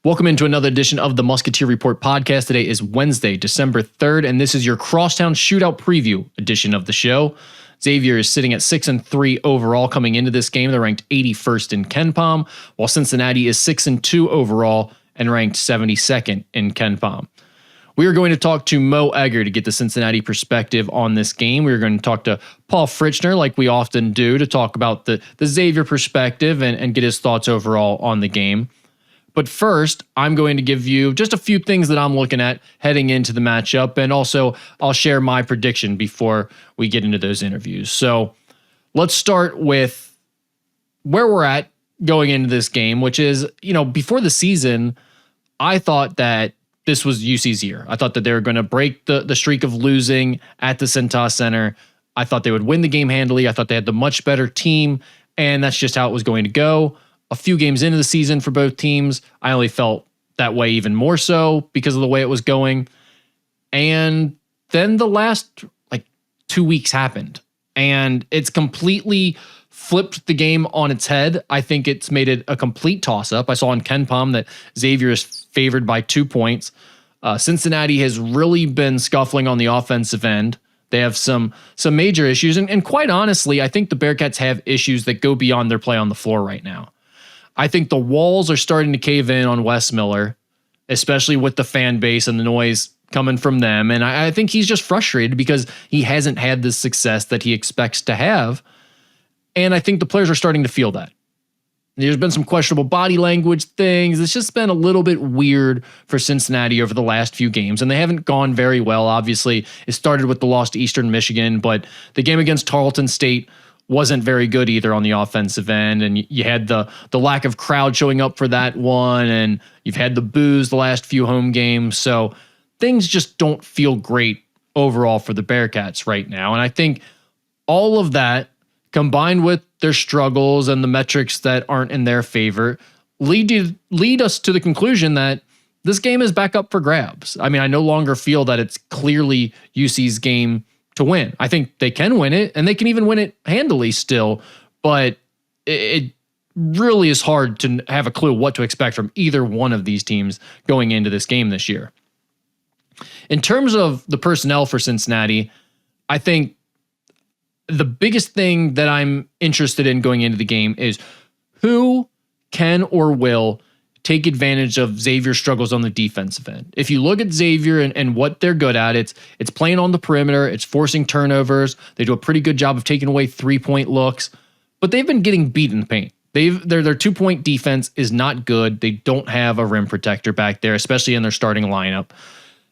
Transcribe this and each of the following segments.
Welcome into another edition of the Musketeer Report podcast. Today is Wednesday, December 3rd, and this is your Crosstown Shootout preview edition of the show. Xavier is sitting at 6-3 overall coming into this game. They're ranked 81st in KenPom, while Cincinnati is 6-2 overall and ranked 72nd in KenPom. We are going to talk to Mo Egger to get the Cincinnati perspective on this game. We are going to talk to Paul Fritschner, like we often do, to talk about the Xavier perspective and get his thoughts overall on the game. But first, I'm going to give you just a few things that I'm looking at heading into the matchup, and also I'll share my prediction before we get into those interviews. So let's start with where we're at going into this game, which is, before the season, I thought that this was UC's year. I thought that they were going to break the streak of losing at the Cintas Center. I thought they would win the game handily. I thought they had the much better team, and that's just how it was going to go. A few games into the season for both teams, I only felt that way even more so because of the way it was going. And then the last 2 weeks happened, and it's completely flipped the game on its head. I think it's made it a complete toss-up. I saw in KenPom that Xavier is favored by 2 points. Cincinnati has really been scuffling on the offensive end. They have some major issues, and quite honestly, I think the Bearcats have issues that go beyond their play on the floor right now. I think the walls are starting to cave in on Wes Miller, especially with the fan base and the noise coming from them. And I think he's just frustrated because he hasn't had the success that he expects to have. And I think the players are starting to feel that. There's been some questionable body language things. It's just been a little bit weird for Cincinnati over the last few games, and they haven't gone very well. Obviously, it started with the loss to Eastern Michigan, but the game against Tarleton State wasn't very good either on the offensive end, and you had the lack of crowd showing up for that one, and you've had the boos the last few home games, so things just don't feel great overall for the Bearcats right now. And I think all of that, combined with their struggles and the metrics that aren't in their favor, lead us to the conclusion that this game is back up for grabs. I mean, I no longer feel that it's clearly UC's game to win. I think they can win it, and they can even win it handily still, but it really is hard to have a clue what to expect from either one of these teams going into this game this year. In terms of the personnel for Cincinnati, I think the biggest thing that I'm interested in going into the game is who can or will take advantage of Xavier's struggles on the defensive end. If you look at Xavier and what they're good at, it's playing on the perimeter, it's forcing turnovers. They do a pretty good job of taking away 3-point looks, but they've been getting beat in the paint. Their 2-point defense is not good. They don't have a rim protector back there, especially in their starting lineup.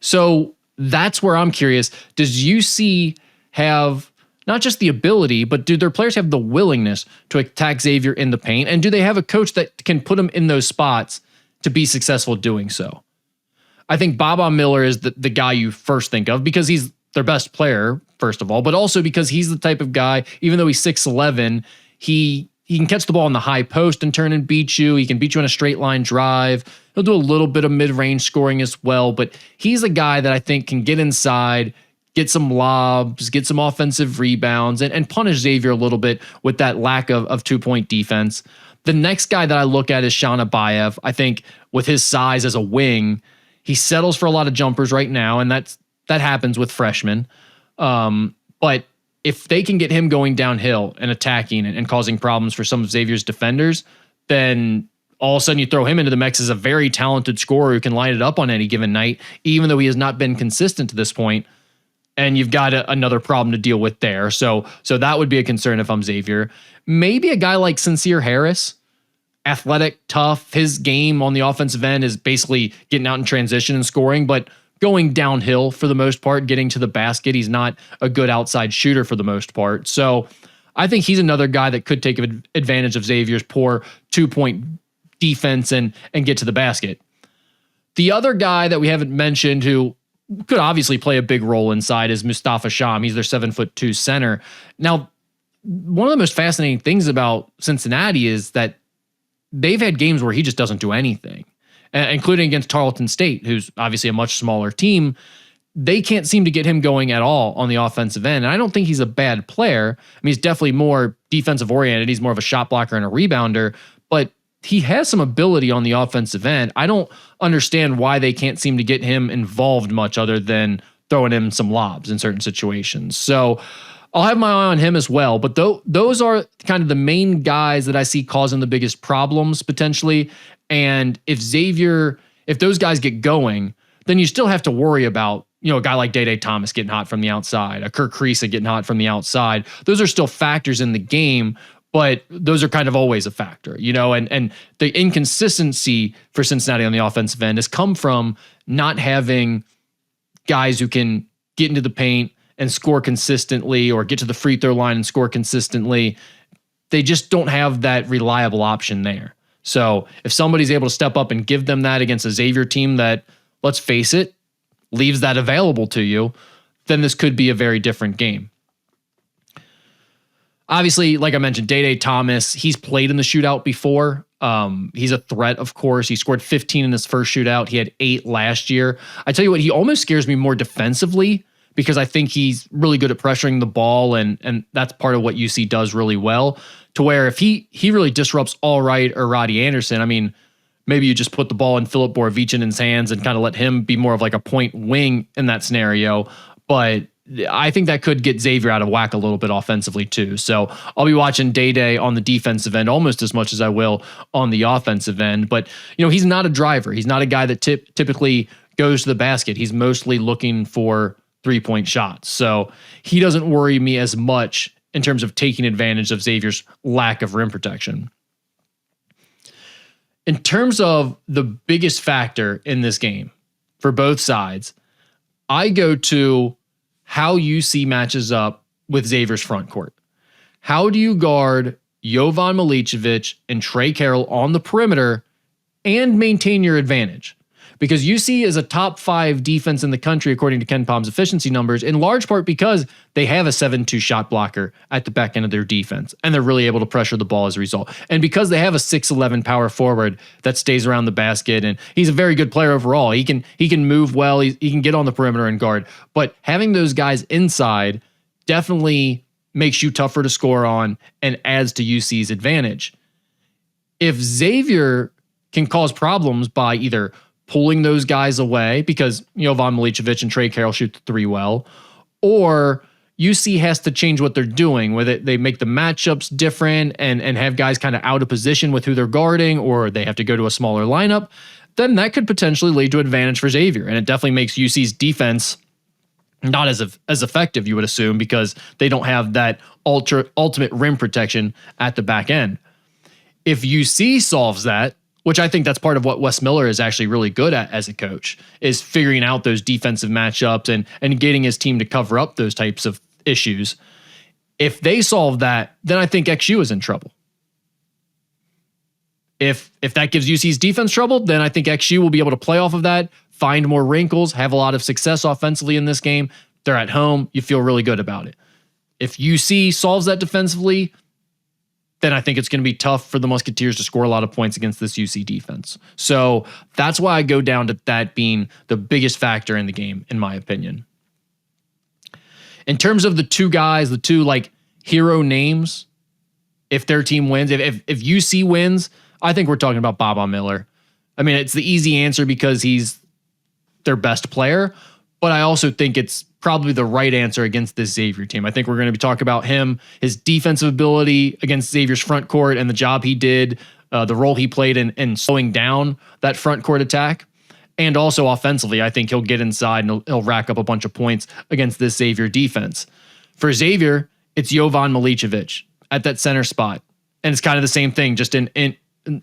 So that's where I'm curious. Does UC have not just the ability, but do their players have the willingness to attack Xavier in the paint? And do they have a coach that can put them in those spots to be successful doing so? I think Baba Miller is the guy you first think of because he's their best player, first of all, but also because he's the type of guy, even though he's 6'11", he can catch the ball in the high post and turn and beat you. He can beat you on a straight line drive. He'll do a little bit of mid-range scoring as well, but he's a guy that I think can get inside, get some lobs, get some offensive rebounds, and punish Xavier a little bit with that lack of 2-point defense. The next guy that I look at is Sean Abayev. I think with his size as a wing, he settles for a lot of jumpers right now, and that happens with freshmen. But if they can get him going downhill and attacking and causing problems for some of Xavier's defenders, then all of a sudden you throw him into the mix as a very talented scorer who can line it up on any given night, even though he has not been consistent to this point. And you've got another problem to deal with there. So that would be a concern if I'm Xavier. Maybe a guy like Sincere Harris, athletic, tough. His game on the offensive end is basically getting out in transition and scoring, but going downhill for the most part, getting to the basket. He's not a good outside shooter for the most part. So I think he's another guy that could take advantage of Xavier's poor 2-point defense and get to the basket. The other guy that we haven't mentioned who could obviously play a big role inside is Mustafa Sham. He's their 7'2" center. Now, one of the most fascinating things about Cincinnati is that they've had games where he just doesn't do anything, including against Tarleton State, who's obviously a much smaller team. They can't seem to get him going at all on the offensive end. And I don't think he's a bad player. I mean, he's definitely more defensive oriented. He's more of a shot blocker and a rebounder, but he has some ability on the offensive end. I don't understand why they can't seem to get him involved much other than throwing him some lobs in certain situations. So I'll have my eye on him as well. But those are kind of the main guys that I see causing the biggest problems potentially. And if those guys get going, then you still have to worry about, a guy like Day Thomas getting hot from the outside, a Kirk Kriisa getting hot from the outside. Those are still factors in the game, but those are kind of always a factor, and the inconsistency for Cincinnati on the offensive end has come from not having guys who can get into the paint and score consistently or get to the free throw line and score consistently. They just don't have that reliable option there. So if somebody's able to step up and give them that against a Xavier team that, let's face it, leaves that available to you, then this could be a very different game. Obviously, like I mentioned, Day Thomas, he's played in the shootout before. He's a threat, of course. He scored 15 in his first shootout. He had 8 last year. I tell you what, he almost scares me more defensively because I think he's really good at pressuring the ball, and that's part of what UC does really well, to where if he really disrupts Allright or Roddy Anderson, I mean, maybe you just put the ball in Filip Borovicin's hands and kind of let him be more of like a point wing in that scenario. But I think that could get Xavier out of whack a little bit offensively too. So I'll be watching Day on the defensive end almost as much as I will on the offensive end. But, he's not a driver. He's not a guy that typically goes to the basket. He's mostly looking for 3-point shots. So he doesn't worry me as much in terms of taking advantage of Xavier's lack of rim protection. In terms of the biggest factor in this game for both sides, I go to how UC matches up with Xavier's front court. How do you guard Jovan Milicevic and Trey Carroll on the perimeter and maintain your advantage? Because UC is a top 5 defense in the country, according to Ken Palm's efficiency numbers, in large part because they have a 7-2 shot blocker at the back end of their defense, and they're really able to pressure the ball as a result. And because they have a 6'11 power forward that stays around the basket, and he's a very good player overall. He can move well, he can get on the perimeter and guard. But having those guys inside definitely makes you tougher to score on and adds to UC's advantage. If Xavier can cause problems by either pulling those guys away because Jovan Milicevic and Trey Carroll shoot the 3 well, or UC has to change what they're doing, where they make the matchups different and have guys kind of out of position with who they're guarding, or they have to go to a smaller lineup, then that could potentially lead to advantage for Xavier. And it definitely makes UC's defense not as effective, you would assume, because they don't have that ultimate rim protection at the back end. If UC solves that, which I think that's part of what Wes Miller is actually really good at as a coach, is figuring out those defensive matchups and getting his team to cover up those types of issues. If they solve that, then I think XU is in trouble. If that gives UC's defense trouble, then I think XU will be able to play off of that, find more wrinkles, have a lot of success offensively in this game. They're at home. You feel really good about it. If UC solves that defensively, then I think it's going to be tough for the Musketeers to score a lot of points against this UC defense. So that's why I go down to that being the biggest factor in the game, in my opinion. In terms of the two guys, the two hero names, if their team wins, if UC wins, I think we're talking about Baba Miller. I mean, it's the easy answer because he's their best player, but I also think it's probably the right answer against this Xavier team. I think we're going to be talking about him, his defensive ability against Xavier's front court and the job he did, the role he played in slowing down that front court attack. And also offensively, I think he'll get inside and he'll rack up a bunch of points against this Xavier defense. For Xavier, it's Jovan Milicevic at that center spot. And it's kind of the same thing, just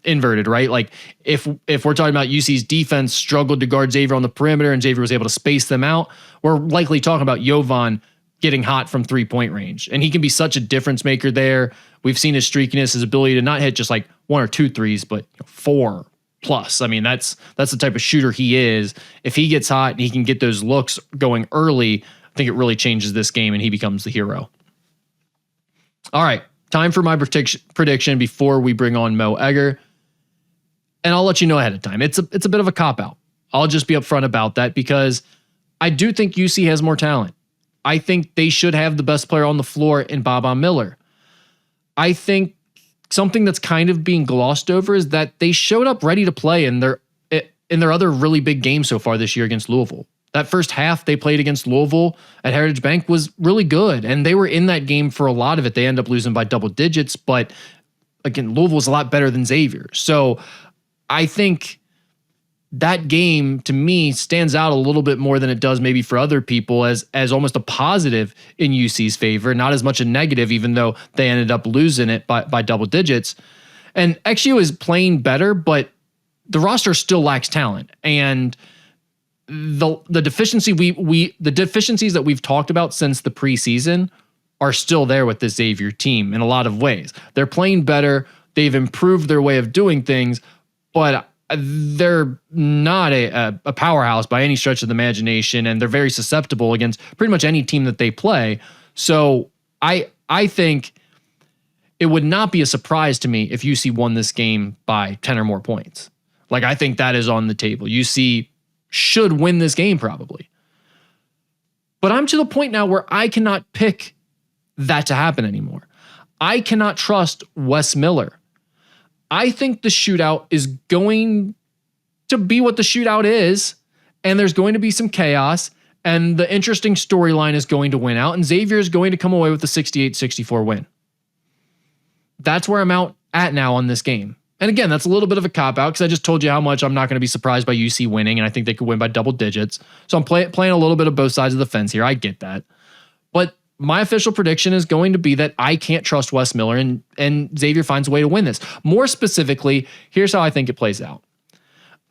inverted, right? Like if we're talking about UC's defense struggled to guard Xavier on the perimeter and Xavier was able to space them out, we're likely talking about Jovan getting hot from 3-point range. And he can be such a difference maker there. We've seen his streakiness, his ability to not hit just 1 or 2 threes, but 4 plus. I mean, that's the type of shooter he is. If he gets hot and he can get those looks going early, I think it really changes this game and he becomes the hero. All right. Time for my prediction before we bring on Mo Egger. And I'll let you know ahead of time. It's a bit of a cop-out. I'll just be upfront about that because I do think UC has more talent. I think they should have the best player on the floor in Baba Miller. I think something that's kind of being glossed over is that they showed up ready to play in their other really big game so far this year against Louisville. That first half they played against Louisville at Heritage Bank was really good, and they were in that game for a lot of it. They end up losing by double digits, but again, Louisville's a lot better than Xavier. So I think that game to me stands out a little bit more than it does maybe for other people as almost a positive in UC's favor, not as much a negative, even though they ended up losing it by double digits. And XU is playing better, but the roster still lacks talent. And the deficiencies that we've talked about since the preseason are still there with the Xavier team in a lot of ways. They're playing better. They've improved their way of doing things, but they're not a powerhouse by any stretch of the imagination, and they're very susceptible against pretty much any team that they play. So I think it would not be a surprise to me if UC won this game by 10 or more points. Like, I think that is on the table. UC should win this game probably. But I'm to the point now where I cannot pick that to happen anymore. I cannot trust Wes Miller. I think the shootout is going to be what the shootout is, and there's going to be some chaos, and the interesting storyline is going to win out, and Xavier is going to come away with a 68-64 win. That's where I'm out at now on this game. And again, that's a little bit of a cop-out because I just told you how much I'm not going to be surprised by UC winning, and I think they could win by double digits. So I'm playing a little bit of both sides of the fence here. I get that. But my official prediction is going to be that I can't trust Wes Miller, and Xavier finds a way to win this. More specifically, here's how I think it plays out.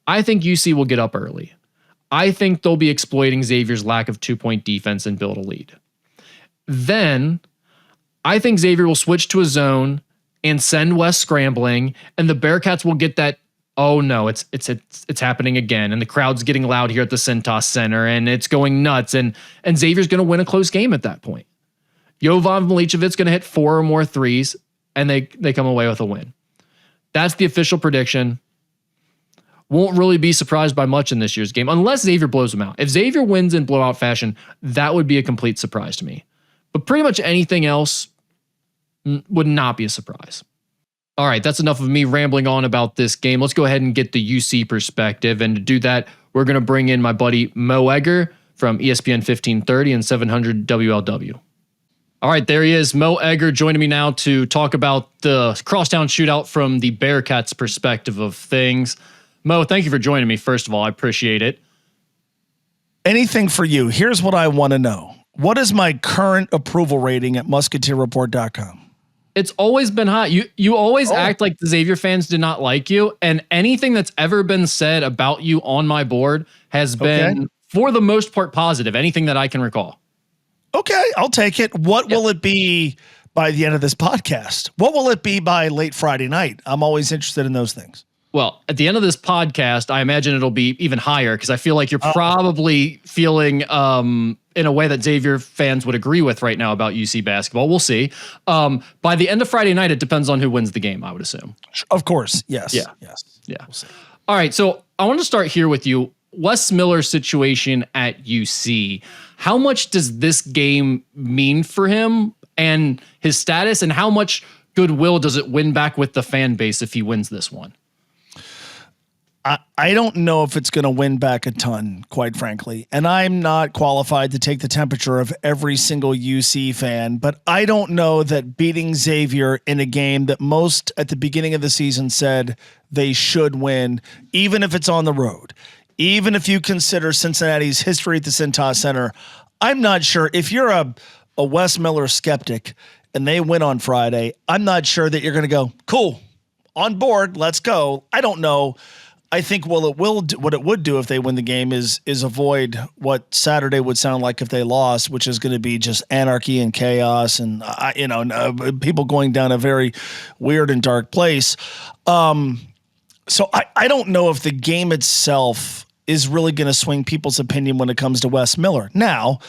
I think UC will get up early. I think they'll be exploiting Xavier's lack of 2-point defense and build a lead. Then I think Xavier will switch to a zone and send Wes scrambling, and the Bearcats will get that, oh no, it's happening again, and the crowd's getting loud here at the Cintas Center, and it's going nuts, and Xavier's going to win a close game at that point. Jovan Milicevic's going to hit 4 or more threes, and they come away with a win. That's the official prediction. Won't really be surprised by much in this year's game, unless Xavier blows them out. If Xavier wins in blowout fashion, that would be a complete surprise to me. But pretty much anything else would not be a surprise. All right, that's enough of me rambling on about this game. Let's go ahead and get the UC perspective. And to do that, we're going to bring in my buddy Mo Egger from ESPN 1530 and 700 WLW. All right, there he is. Mo Egger joining me now to talk about the Crosstown Shootout from the Bearcats' perspective of things. Mo, thank you for joining me. First of all, I appreciate it. Anything for you. Here's what I want to know. What is my current approval rating at musketeerreport.com? It's always been high. You always act like the Xavier fans did not like you, and anything that's ever been said about you on my board has been, for the most part, positive. Anything that I can recall. Okay, I'll take it. What will it be by the end of this podcast? What will it be by late Friday night? I'm always interested in those things. Well, at the end of this podcast, I imagine it'll be even higher because I feel like you're probably feeling in a way that Xavier fans would agree with right now about UC basketball. We'll see. By the end of Friday night, it depends on who wins the game, I would assume. Of course. Yes. Yeah. Yes. Yeah. We'll see. All right. So I want to start here with you. Wes Miller's situation at UC. How much does this game mean for him and his status, and how much goodwill does it win back with the fan base if he wins this one? I don't know if it's going to win back a ton, quite frankly. And I'm not qualified to take the temperature of every single UC fan, but I don't know that beating Xavier in a game that most at the beginning of the season said they should win, even if it's on the road, even if you consider Cincinnati's history at the Cintas Center, I'm not sure. If you're a Wes Miller skeptic and they win on Friday, I'm not sure that you're going to go, cool, on board, let's go. I don't know. I think what it would do if they win the game is avoid what Saturday would sound like if they lost, which is going to be just anarchy and chaos and people going down a very weird and dark place. So I don't know if the game itself is really going to swing people's opinion when it comes to Wes Miller. Now,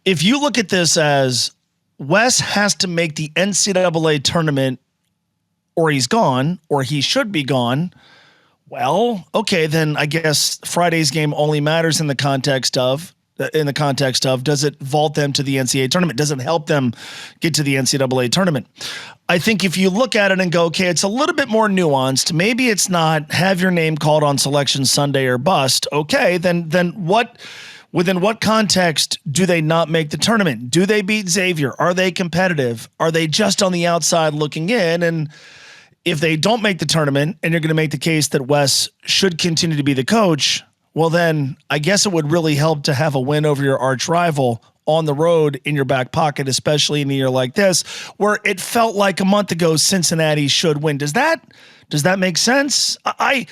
if you look at this as Wes has to make the NCAA tournament or he's gone or he should be gone, well, okay, then I guess Friday's game only matters in the context of in the context of, does it vault them to the NCAA tournament? Does it help them get to the NCAA tournament? I think if you look at it and go, okay, it's a little bit more nuanced. Maybe it's not have your name called on Selection Sunday or bust. Okay, then what? Within what context do they not make the tournament? Do they beat Xavier? Are they competitive? Are they just on the outside looking in? And if they don't make the tournament, and you're going to make the case that Wes should continue to be the coach, well, then I guess it would really help to have a win over your arch rival on the road in your back pocket, especially in a year like this, where it felt like a month ago Cincinnati should win. Does that make sense? I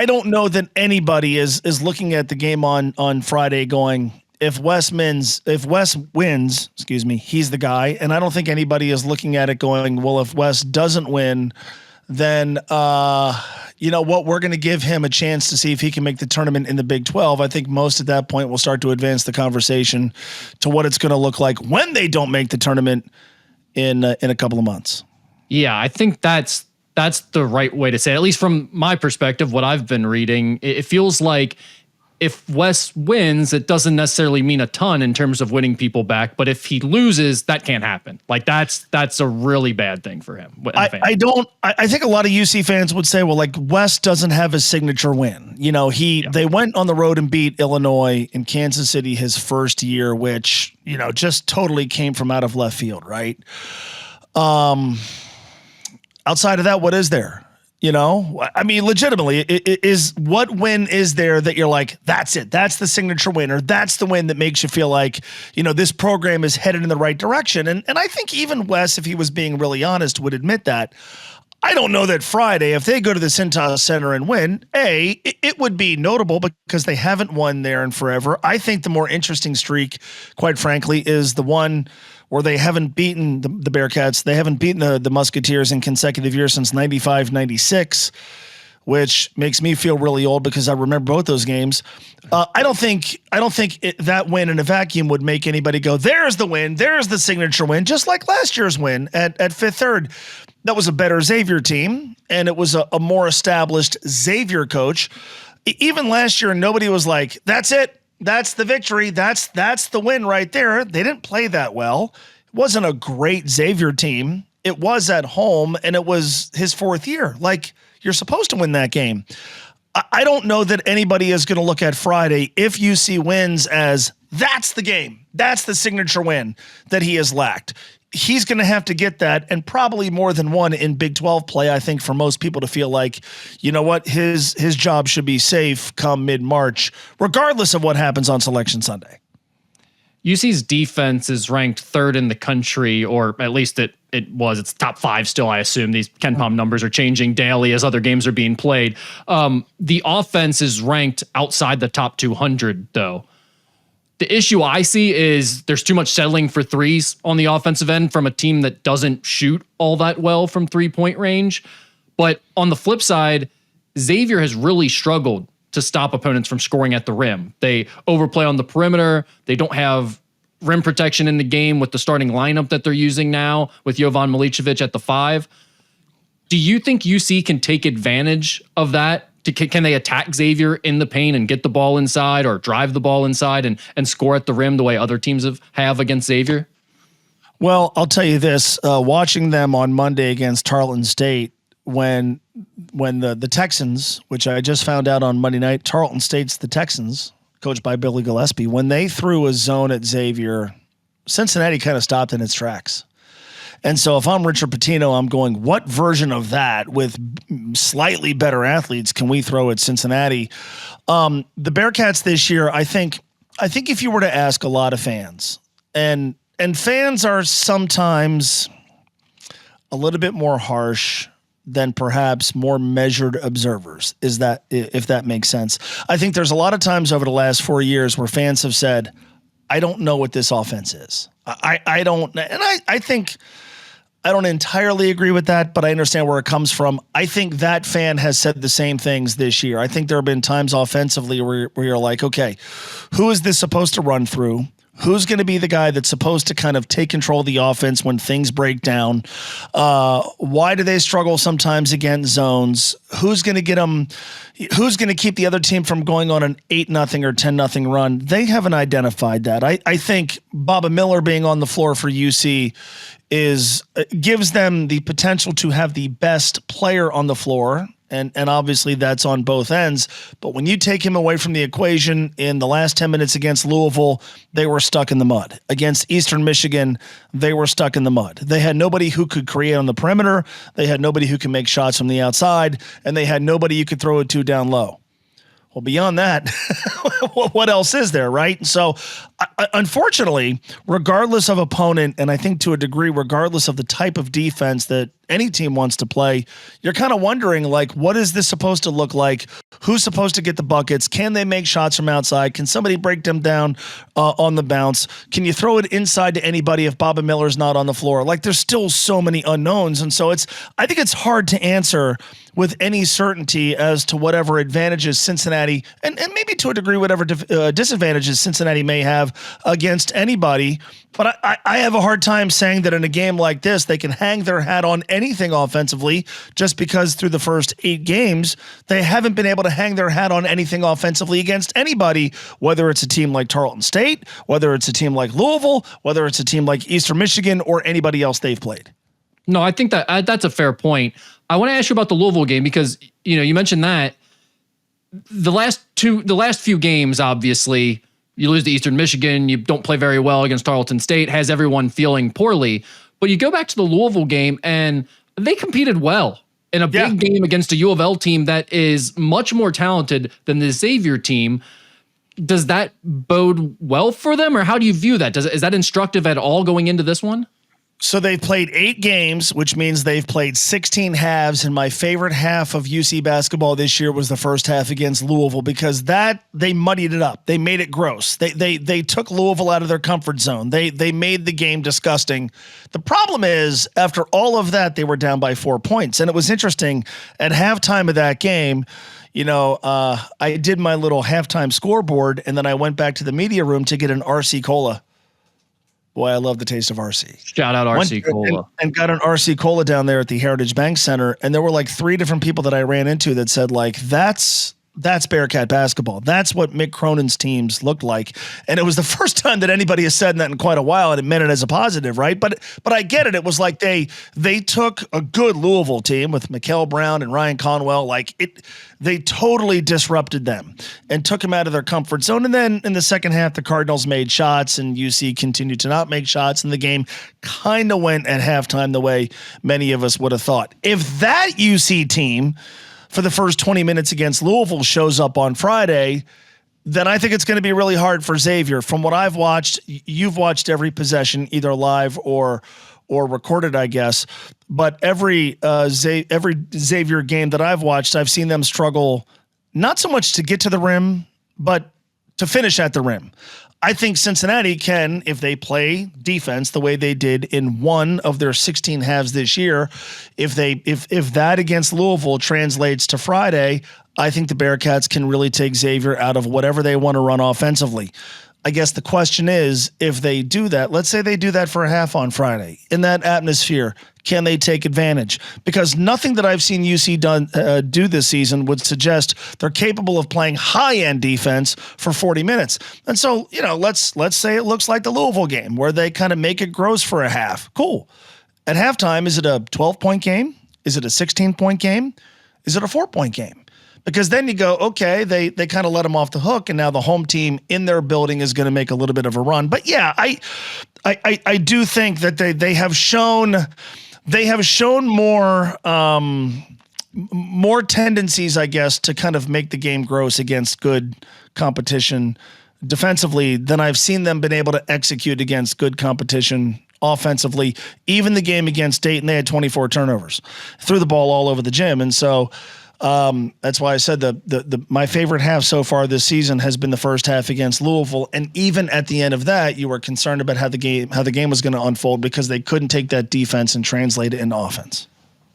don't know that anybody is looking at the game on Friday going, if Wes wins, he's the guy. And I don't think anybody is looking at it going, well, if Wes doesn't win, then you know what, we're going to give him a chance to see if he can make the tournament in the Big 12. I think most at that point will start to advance the conversation to what it's going to look like when they don't make the tournament in a couple of months. Yeah, I think that's the right way to say it. At least from my perspective, what I've been reading, it feels like if Wes wins, it doesn't necessarily mean a ton in terms of winning people back. But if he loses, that can't happen. Like that's a really bad thing for him. I think a lot of UC fans would say, well, like Wes doesn't have his signature win. You know, they went on the road and beat Illinois in Kansas City his first year, which, you know, just totally came from out of left field, right? Outside of that, what is there? You know, I mean, legitimately, it is what win is there that you're like, that's it. That's the signature win, or that's the win that makes you feel like, you know, this program is headed in the right direction. And I think even Wes, if he was being really honest, would admit that. I don't know that Friday, if they go to the Cintas Center and win, it would be notable because they haven't won there in forever. I think the more interesting streak, quite frankly, is the one where they haven't beaten the Bearcats. They haven't beaten the Musketeers in consecutive years since 95, 96, which makes me feel really old because I remember both those games. I don't think that win in a vacuum would make anybody go, there's the win, there's the signature win, just like last year's win at Fifth Third. That was a better Xavier team, and it was a more established Xavier coach. Even last year, nobody was like, that's it. That's the victory. That's the win right there. They didn't play that well. It wasn't a great Xavier team. It was at home, and it was his fourth year. Like, you're supposed to win that game. I don't know that anybody is going to look at Friday, if UC wins, as that's the game. That's the signature win that he has lacked. He's going to have to get that, and probably more than one in Big 12 play, I think, for most people to feel like, you know what, his job should be safe come mid-March, regardless of what happens on Selection Sunday. UC's defense is ranked third in the country, or at least it's top five still, I assume. These KenPom numbers are changing daily as other games are being played. The offense is ranked outside the top 200, though. The issue I see is there's too much settling for threes on the offensive end from a team that doesn't shoot all that well from three-point range. But on the flip side, Xavier has really struggled to stop opponents from scoring at the rim. They overplay on the perimeter. They don't have rim protection in the game with the starting lineup that they're using now with Jovan Milicevic at the 5. Do you think UC can take advantage of that? Can they attack Xavier in the paint and get the ball inside, or drive the ball inside and score at the rim the way other teams have against Xavier? Well, I'll tell you this, watching them on Monday against Tarleton State, when the Texans, which I just found out on Monday night, Tarleton State's the Texans, coached by Billy Gillespie, when they threw a zone at Xavier, Cincinnati kind of stopped in its tracks. And so if I'm Richard Pitino, I'm going, what version of that with slightly better athletes can we throw at Cincinnati? The Bearcats this year, I think if you were to ask a lot of fans, and fans are sometimes a little bit more harsh than perhaps more measured observers, if that makes sense. I think there's a lot of times over the last 4 years where fans have said, I don't know what this offense is. I don't, and I think I don't entirely agree with that, but I understand where it comes from. I think that fan has said the same things this year. I think there have been times offensively where you're like, okay, who is this supposed to run through? Who's going to be the guy that's supposed to kind of take control of the offense when things break down? Why do they struggle sometimes against zones? Who's going to get them? Who's going to keep the other team from going on an 8-0 or 10-0 run? They haven't identified that. I think Baba Miller being on the floor for UC gives them the potential to have the best player on the floor. And obviously that's on both ends. But when you take him away from the equation in the last 10 minutes against Louisville, they were stuck in the mud. Against Eastern Michigan, they were stuck in the mud. They had nobody who could create on the perimeter. They had nobody who could make shots from the outside. And they had nobody you could throw it to down low. Well, beyond that, what else is there, right? So, unfortunately, regardless of opponent, and I think to a degree, regardless of the type of defense that any team wants to play, you're kind of wondering, like, what is this supposed to look like? Who's supposed to get the buckets? Can they make shots from outside? Can somebody break them down on the bounce? Can you throw it inside to anybody if Baba Miller's not on the floor? Like, there's still so many unknowns. And so I think it's hard to answer with any certainty as to whatever advantages Cincinnati, and maybe to a degree, whatever disadvantages Cincinnati may have against anybody. But I have a hard time saying that in a game like this, they can hang their hat on anything offensively just because through the first 8 games, they haven't been able to hang their hat on anything offensively against anybody, whether it's a team like Tarleton State, whether it's a team like Louisville, whether it's a team like Eastern Michigan or anybody else they've played. No, I think that's a fair point. I want to ask you about the Louisville game because, you mentioned that the last few games, obviously, you lose to Eastern Michigan, you don't play very well against Tarleton State, has everyone feeling poorly. But you go back to the Louisville game, and they competed well in a big game against a U of L team that is much more talented than the Xavier team. Does that bode well for them, or how do you view that? Is that instructive at all going into this one? So they've played 8 games, which means they've played 16 halves. And my favorite half of UC basketball this year was the first half against Louisville because they muddied it up. They made it gross. They took Louisville out of their comfort zone. They made the game disgusting. The problem is after all of that, they were down by 4 points. And it was interesting at halftime of that game. I did my little halftime scoreboard and then I went back to the media room to get an RC Cola. Boy, I love the taste of RC. Shout out RC Cola. And got an RC Cola down there at the Heritage Bank Center. And there were like 3 different people that I ran into that said, like, that's Bearcat basketball. That's what Mick Cronin's teams looked like. And it was the first time that anybody has said that in quite a while, and it meant it as a positive, right? But I get it. It was like they took a good Louisville team with Mikal Brown and Ryan Conwell. They totally disrupted them and took them out of their comfort zone. And then in the second half, the Cardinals made shots and UC continued to not make shots. And the game kind of went at halftime the way many of us would have thought. If that UC team for the first 20 minutes against Louisville shows up on Friday, then I think it's going to be really hard for Xavier. From what I've watched, you've watched every possession, either live or recorded, I guess. But every Xavier game that I've watched, I've seen them struggle not so much to get to the rim, but to finish at the rim. I think Cincinnati can, if they play defense the way they did in one of their 16 halves this year, if that against Louisville translates to Friday, I think the Bearcats can really take Xavier out of whatever they want to run offensively. I guess the question is, if they do that, let's say they do that for a half on Friday, in that atmosphere, can they take advantage? Because nothing that I've seen UC do this season would suggest they're capable of playing high-end defense for 40 minutes. And so, let's say it looks like the Louisville game where they kind of make it gross for a half. Cool. At halftime, is it a 12-point game? Is it a 16-point game? Is it a 4-point game? Because then you go, okay, they kind of let them off the hook, and now the home team in their building is going to make a little bit of a run. But yeah, I do think that they have shown more tendencies, I guess, to kind of make the game gross against good competition defensively than I've seen them been able to execute against good competition offensively. Even the game against Dayton, they had 24 turnovers, threw the ball all over the gym, and so. That's why I said my favorite half so far this season has been the first half against Louisville, and even at the end of that, you were concerned about how the game was going to unfold because they couldn't take that defense and translate it into offense.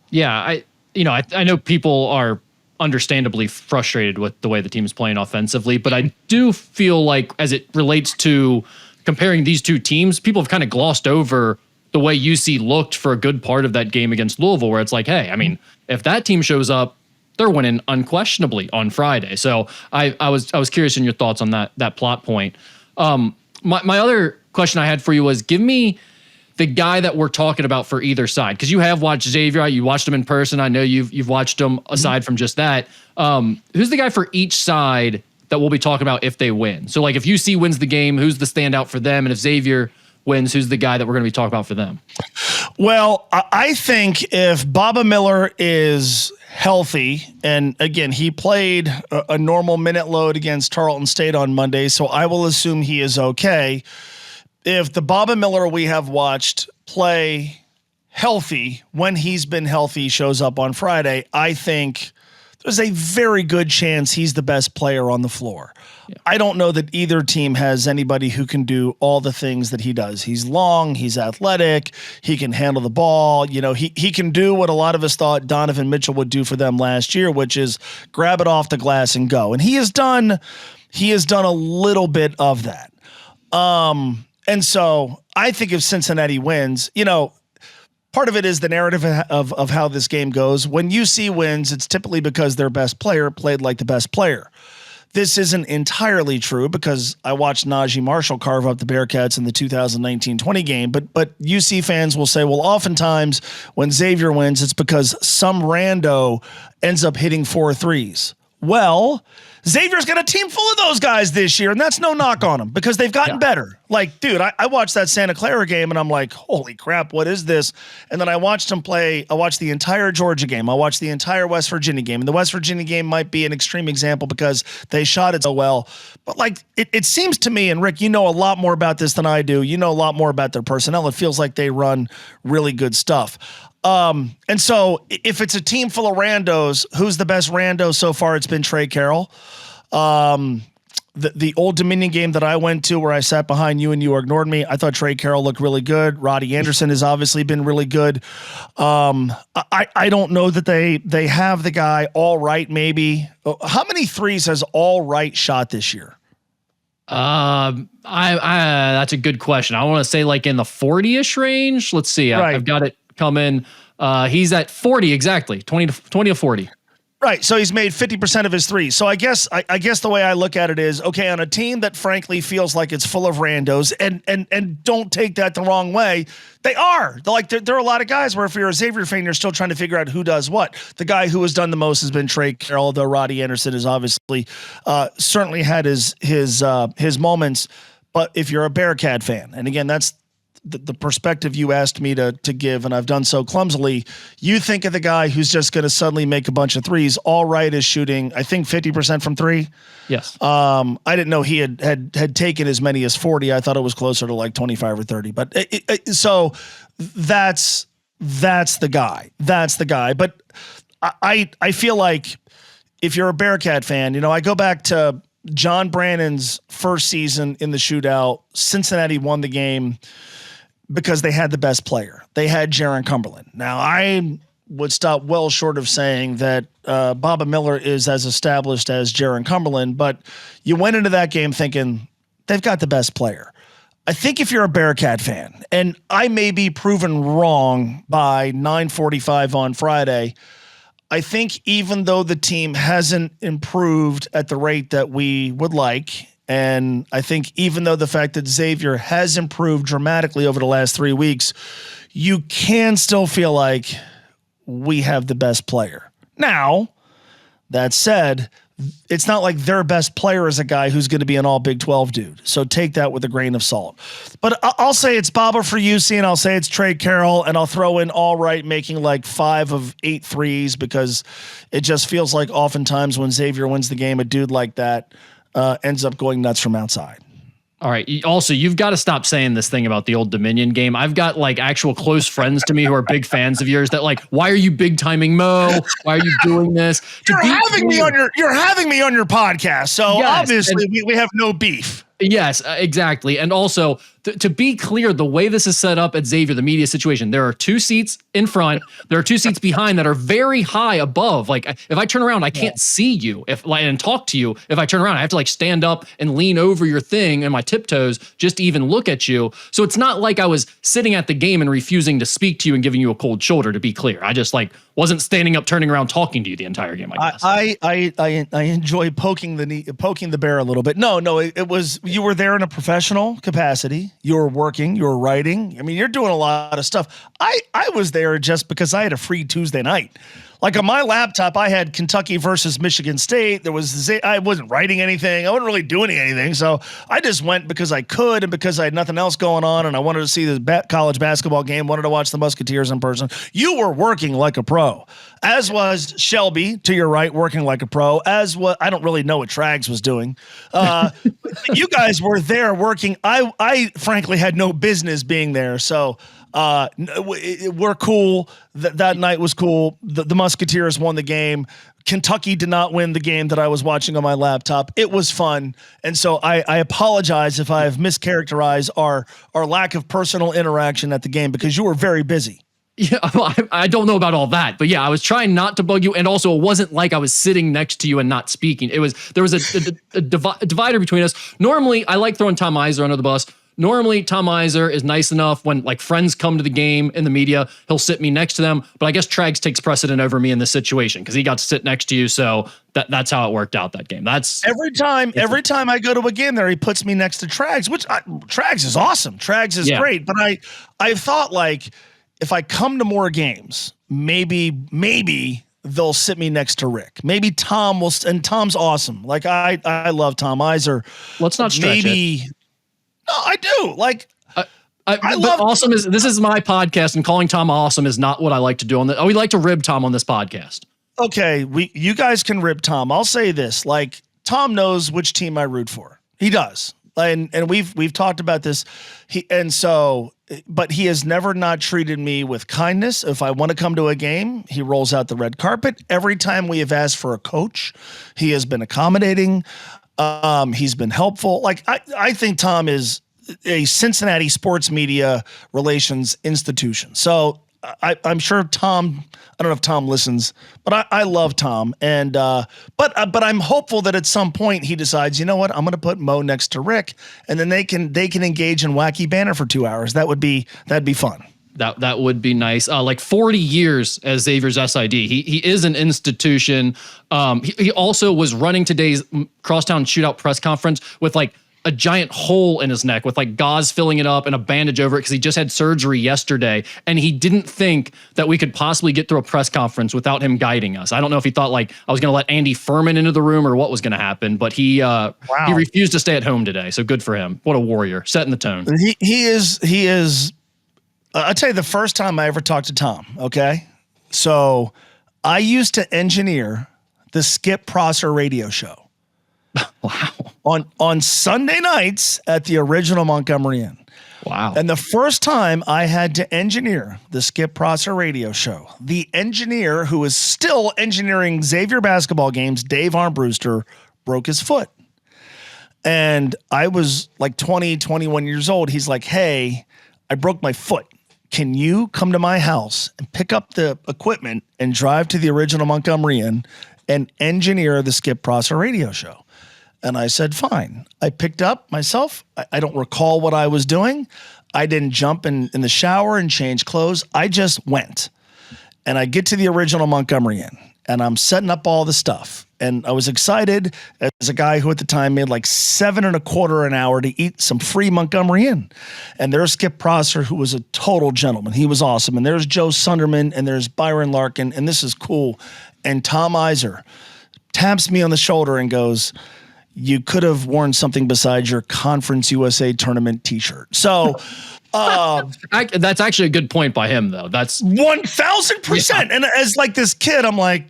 Yeah, I know people are understandably frustrated with the way the team is playing offensively, but I do feel like as it relates to comparing these two teams, people have kind of glossed over the way UC looked for a good part of that game against Louisville, where it's like, hey, I mean, if that team shows up, they're winning unquestionably on Friday. So I was curious in your thoughts on that plot point. My other question I had for you was, give me the guy that we're talking about for either side, because you have watched Xavier, you watched him in person. I know you've watched him aside from just that. Who's the guy for each side that we'll be talking about if they win? So like if UC wins the game, who's the standout for them? And if Xavier wins, who's the guy that we're going to be talking about for them? Well, I think if Baba Miller is healthy, and again, he played a normal minute load against Tarleton State on Monday, so I will assume he is okay. If the Baba Miller we have watched play healthy, when he's been healthy, shows up on Friday, I think there's a very good chance he's the best player on the floor. Yeah. I don't know that either team has anybody who can do all the things that he does. He's long, he's athletic, he can handle the ball. You know, he can do what a lot of us thought Donovan Mitchell would do for them last year, which is grab it off the glass and go. And he has done a little bit of that. And so I think if Cincinnati wins, you know, part of it is the narrative of how this game goes. When UC wins, it's typically because their best player played like the best player. This isn't entirely true because I watched Najee Marshall carve up the Bearcats in the 2019-20 game, but UC fans will say, well, oftentimes when Xavier wins, it's because some rando ends up hitting 4 threes. Well, Xavier's got a team full of those guys this year, and that's no knock on them because they've gotten better. Like, dude, I watched that Santa Clara game, and I'm like, holy crap, what is this? And then I watched them play. I watched the entire Georgia game. I watched the entire West Virginia game. And the West Virginia game might be an extreme example because they shot it so well. But, like, it seems to me, and Rick, you know a lot more about this than I do. You know a lot more about their personnel. It feels like they run really good stuff. And so if it's a team full of randos, who's the best rando so far? It's been Trey Carroll. The Old Dominion game that I went to where I sat behind you and you ignored me, I thought Trey Carroll looked really good. Roddy Anderson has obviously been really good. I don't know that they have the guy All Right maybe. How many threes has All Right shot this year? That's a good question. I want to say like in the 40-ish range. Let's see. Right. I've got it coming. He's at 40 exactly, 20 to 40. Right. So he's made 50% of his threes. So I guess the way I look at it is, okay, on a team that frankly feels like it's full of randos, and don't take that the wrong way, they are. There are a lot of guys where if you're a Xavier fan, you're still trying to figure out who does what. The guy who has done the most has been Trey Carroll, though Roddy Anderson has obviously certainly had his moments. But if you're a Bearcat fan, and again, that's the perspective you asked me to give, and I've done so clumsily, you think of the guy who's just going to suddenly make a bunch of threes. All Right is shooting, I think, 50% from three. Yes. I didn't know he had taken as many as 40. I thought it was closer to like 25 or 30. But so that's the guy. That's the guy. But I feel like if you're a Bearcat fan, you know, I go back to John Brannon's first season in the shootout. Cincinnati won the game because they had the best player. They had Jaron Cumberland. Now, I would stop well short of saying that Baba Miller is as established as Jaron Cumberland, but you went into that game thinking they've got the best player. I think if you're a Bearcat fan, and I may be proven wrong by 9:45 on Friday, I think even though the team hasn't improved at the rate that we would like, and I think even though the fact that Xavier has improved dramatically over the last 3 weeks, you can still feel like we have the best player. Now, that said, it's not like their best player is a guy who's going to be an all Big 12 dude. So take that with a grain of salt. But I'll say it's Baba for UC, and I'll say it's Trey Carroll, and I'll throw in All Right making like 5 of 8 threes because it just feels like oftentimes when Xavier wins the game, a dude like that ends up going nuts from outside. All right. Also, you've got to stop saying this thing about the Old Dominion game. I've got like actual close friends to me who are big fans of yours that like, why are you big timing Mo? Why are you doing this? You're having me on your podcast. So yes, obviously we have no beef. Yes, exactly. And also to be clear, the way this is set up at Xavier, the media situation, there are 2 seats in front. There are 2 seats behind that are very high above. Like if I turn around, I can't see you and talk to you. If I turn around, I have to like stand up and lean over your thing and my tiptoes just to even look at you. So it's not like I was sitting at the game and refusing to speak to you and giving you a cold shoulder, to be clear. I just like wasn't standing up, turning around, talking to you the entire game, I guess. I enjoy poking the bear a little bit. No, it was, you were there in a professional capacity. You were working, you were writing. I mean, you're doing a lot of stuff. I was there just because I had a free Tuesday night. Like on my laptop, I had Kentucky versus Michigan State. I wasn't writing anything. I wasn't really doing anything. So I just went because I could and because I had nothing else going on and I wanted to see the college basketball game, wanted to watch the Musketeers in person. You were working like a pro, as was Shelby, to your right, working like a pro, as what I don't really know what Trags was doing. You guys were there working. I frankly had no business being there. So we're cool. That night was cool. The Musketeers won the game. Kentucky did not win the game that I was watching on my laptop. It was fun. And so I apologize if I have mischaracterized our lack of personal interaction at the game because you were very busy. Yeah, I don't know about all that, but yeah, I was trying not to bug you, and also it wasn't like I was sitting next to you and not speaking. There was a divider between us. Normally, I like throwing Tom Iser under the bus. Normally, Tom Iser is nice enough when like friends come to the game in the media, he'll sit me next to them. But I guess Trags takes precedent over me in this situation because he got to sit next to you. So that's how it worked out that game. That's every time I go to a game there, he puts me next to Trags, which Trags is awesome. Trags is great. But I thought like if I come to more games, maybe they'll sit me next to Rick. Maybe Tom will, and Tom's awesome. Like I love Tom Iser. Let's not stretch it. No, I do. Like, I love awesome. This is my podcast, and calling Tom awesome is not what I like to do on the. We like to rib Tom on this podcast. Okay, you guys can rib Tom. I'll say this: like, Tom knows which team I root for. He does, and we've talked about this. But he has never not treated me with kindness. If I want to come to a game, he rolls out the red carpet. Every time we have asked for a coach, he has been accommodating. He's been helpful. Like I think Tom is a Cincinnati sports media relations institution. So I'm sure Tom, I don't know if Tom listens, but I love Tom. And, but I'm hopeful that at some point he decides, you know what, I'm going to put Mo next to Rick and then they can engage in wacky banner for 2 hours. That'd be fun. That would be nice. Like 40 years as Xavier's SID. He is an institution. He also was running today's Crosstown Shootout press conference with like a giant hole in his neck with like gauze filling it up and a bandage over it because he just had surgery yesterday. And he didn't think that we could possibly get through a press conference without him guiding us. I don't know if he thought like I was going to let Andy Furman into the room or what was going to happen, but he refused to stay at home today. So good for him. What a warrior, setting the tone. He is. I'll tell you the first time I ever talked to Tom, okay? So I used to engineer the Skip Prosser radio show. Wow. On Sunday nights at the original Montgomery Inn. Wow. And the first time I had to engineer the Skip Prosser radio show, the engineer who is still engineering Xavier basketball games, Dave Armbruster, broke his foot. And I was like 20, 21 years old. He's like, hey, I broke my foot. Can you come to my house and pick up the equipment and drive to the original Montgomery Inn and engineer the Skip Prosser radio show? And I said, fine. I picked up myself. I don't recall what I was doing. I didn't jump in the shower and change clothes. I just went. And I get to the original Montgomery Inn and I'm setting up all the stuff. And I was excited as a guy who at the time made like $7.25 an hour to eat some free Montgomery Inn. And there's Skip Prosser, who was a total gentleman. He was awesome. And there's Joe Sunderman and there's Byron Larkin. And this is cool. And Tom Iser taps me on the shoulder and goes, you could have worn something besides your Conference USA tournament t-shirt. So that's actually a good point by him, though. That's 1,000%. And as like this kid, I'm like,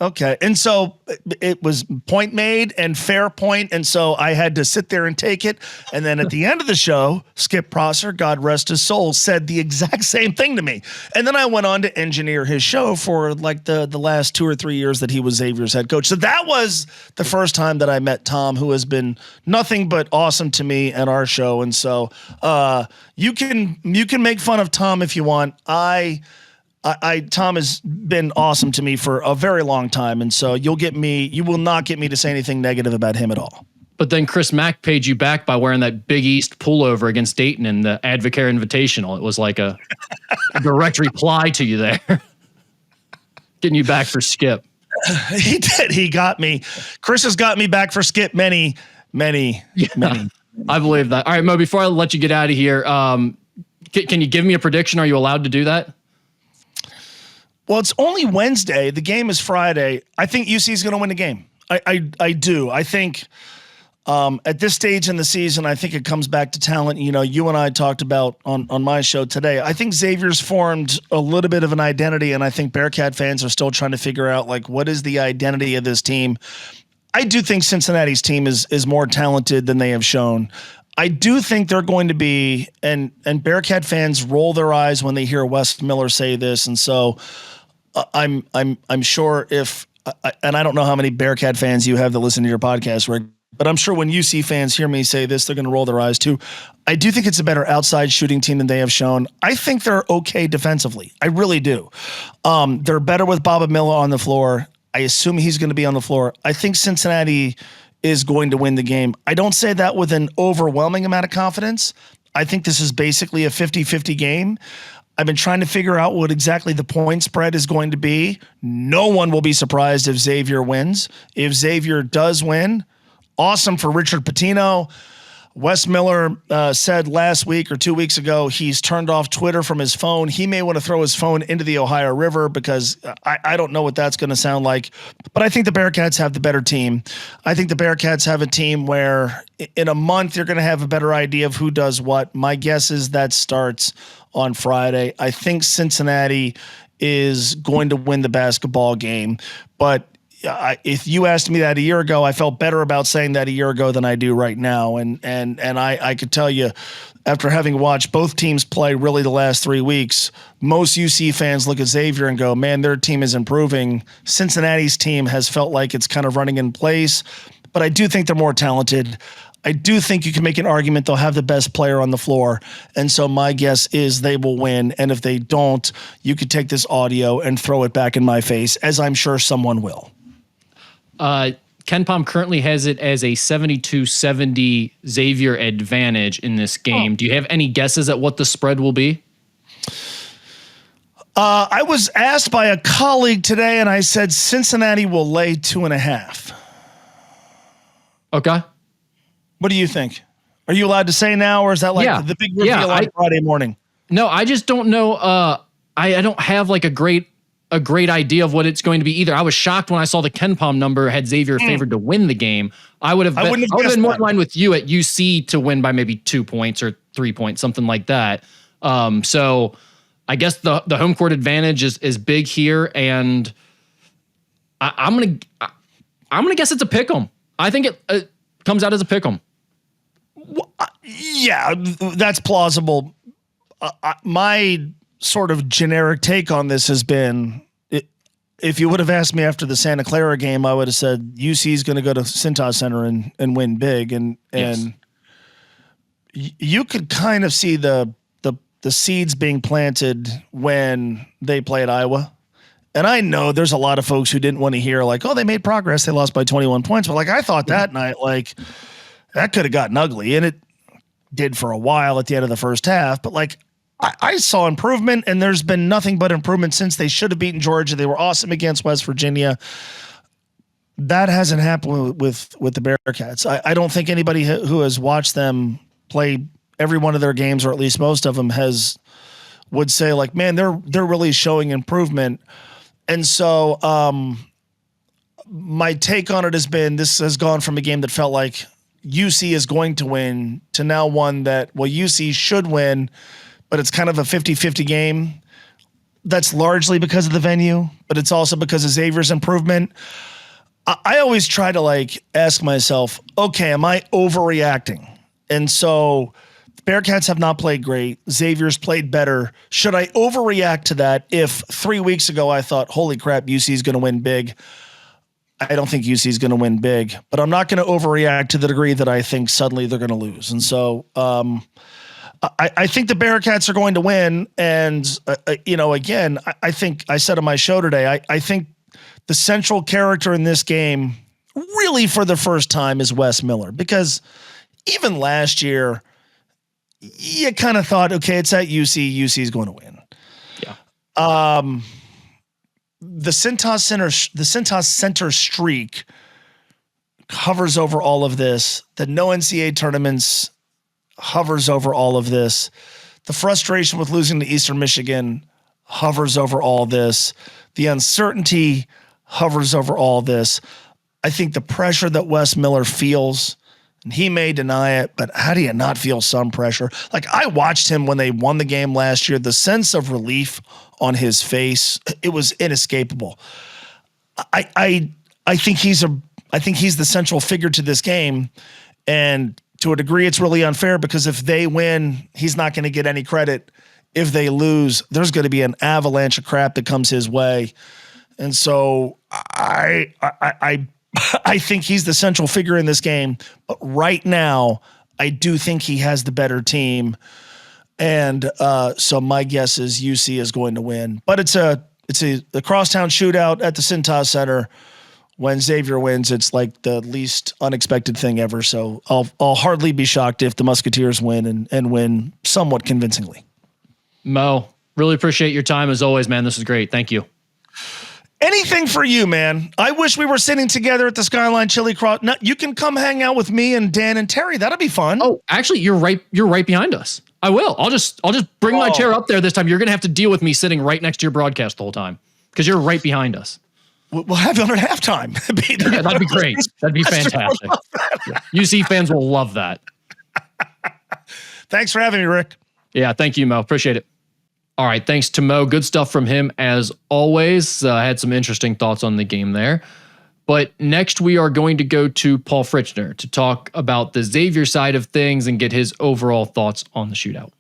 Okay. And so it was point made and fair point. And so I had to sit there and take it. And then at the end of the show, Skip Prosser, God rest his soul, said the exact same thing to me. And then I went on to engineer his show for like the last 2 or 3 years that he was Xavier's head coach. So that was the first time that I met Tom, who has been nothing but awesome to me and our show. And so you can make fun of Tom if you want. Tom has been awesome to me for a very long time, and so you will not get me to say anything negative about him at all. But then Chris Mack paid you back by wearing that Big East pullover against Dayton in the Advocare Invitational. It was like a direct reply to you there, getting you back for Skip. He did. He got me. Chris has got me back for Skip many. I believe that. All right, Mo, before I let you get out of here, can you give me a prediction? Are you allowed to do that? Well, it's only Wednesday. The game is Friday. I think UC is going to win the game. I do. I think at this stage in the season, I think it comes back to talent. You know, you and I talked about on my show today. I think Xavier's formed a little bit of an identity, and I think Bearcat fans are still trying to figure out, like, what is the identity of this team? I do think Cincinnati's team is more talented than they have shown. I do think they're going to be, and Bearcat fans roll their eyes when they hear Wes Miller say this, and so I'm sure and I don't know how many Bearcat fans you have that listen to your podcast, Rick, but I'm sure when UC fans hear me say this, they're going to roll their eyes too. I do think it's a better outside shooting team than they have shown. I think they're okay defensively. I really do. They're better with Baba Miller on the floor. I assume he's going to be on the floor. I think Cincinnati is going to win the game. I don't say that with an overwhelming amount of confidence. I think this is basically a 50-50 game. I've been trying to figure out what exactly the point spread is going to be. No one will be surprised if Xavier wins. If Xavier does win, awesome for Richard Pitino. Wes Miller said last week or 2 weeks ago he's turned off Twitter from his phone. He may want to throw his phone into the Ohio River because I don't know what that's going to sound like. But I think the Bearcats have the better team. I think the Bearcats have a team where in a month you're going to have a better idea of who does what. My guess is that starts on Friday. I think Cincinnati is going to win the basketball game. But if you asked me that a year ago, I felt better about saying that a year ago than I do right now. And I could tell you, after having watched both teams play really the last 3 weeks, most UC fans look at Xavier and go, man, their team is improving. Cincinnati's team has felt like it's kind of running in place, but I do think they're more talented. I do think you can make an argument they'll have the best player on the floor. And so my guess is they will win. And if they don't, you could take this audio and throw it back in my face, as I'm sure someone will. KenPom currently has it as a 72-70 Xavier advantage in this game. Do you have any guesses at what the spread will be? I was asked by a colleague today, and I said Cincinnati will lay 2.5. Okay. What do you think? Are you allowed to say now, or is that like the big reveal on Friday morning? No, I just don't know. I don't have like a great idea of what it's going to be either. I was shocked when I saw the KenPom number had Xavier favored to win the game. I would have been more in line with you at UC to win by maybe 2 points or 3 points, something like that. So I guess the home court advantage is big here, and I'm gonna guess it's a pick'em. I think it comes out as a pick'em. Yeah, that's plausible. My sort of generic take on this has been, if you would have asked me after the Santa Clara game, I would have said UC is going to go to Cintas Center and win big. And you could kind of see the seeds being planted when they played Iowa. And I know there's a lot of folks who didn't want to hear like, oh, they made progress. They lost by 21 points. But like, I thought that night, like that could have gotten ugly, and it did for a while at the end of the first half. But like, I saw improvement, and there's been nothing but improvement since. They should have beaten Georgia. They were awesome against West Virginia. That hasn't happened with the Bearcats. I don't think anybody who has watched them play every one of their games, or at least most of them, would say like, man, they're really showing improvement. And so my take on it has been, this has gone from a game that felt like UC is going to win to now one that, well, UC should win, but it's kind of a 50-50 game. that's largely because of the venue, but it's also because of Xavier's improvement. I always try to ask myself, okay, am I overreacting? And so the Bearcats have not played great. Xavier's played better. Should I overreact to that if 3 weeks ago I thought, holy crap, UC is going to win big? I don't think UC is going to win big, but I'm not going to overreact to the degree that I think suddenly they're going to lose. And so I think the Bearcats are going to win. And, again, I think I said on my show today, I think the central character in this game really for the first time is Wes Miller, because even last year you kind of thought, okay, it's at UC is going to win. Yeah. The Cintas Center streak hovers over all of this. The no NCAA tournaments hovers over all of this. The frustration with losing to Eastern Michigan hovers over all this. The uncertainty hovers over all this. I think the pressure that Wes Miller feels, and he may deny it, but how do you not feel some pressure? I watched him when they won the game last year. The sense of relief on his face, it was inescapable. I think he's the central figure to this game, and to a degree, it's really unfair because if they win, he's not going to get any credit. If they lose, there's going to be an avalanche of crap that comes his way, and so I think he's the central figure in this game. But right now, I do think he has the better team. And so my guess is UC is going to win. But it's the Crosstown Shootout at the Cintas Center. When Xavier wins, it's like the least unexpected thing ever. So I'll hardly be shocked if the Musketeers win and win somewhat convincingly. Mo, really appreciate your time as always, man. This is great. Thank you. Anything for you, man. I wish we were sitting together at the Skyline Chili Cross. No, you can come hang out with me and Dan and Terry. That'll be fun. Oh, actually, you're right behind us. I will. I'll just bring my chair up there this time. You're going to have to deal with me sitting right next to your broadcast the whole time because you're right behind us. We'll have you on at halftime. Yeah, that'd be great. That'd be fantastic. Yeah. UC fans will love that. Thanks for having me, Rick. Yeah, thank you, Mo. Appreciate it. All right, thanks to Mo. Good stuff from him as always. I had some interesting thoughts on the game there. But next we are going to go to Paul Fritschner to talk about the Xavier side of things and get his overall thoughts on the shootout.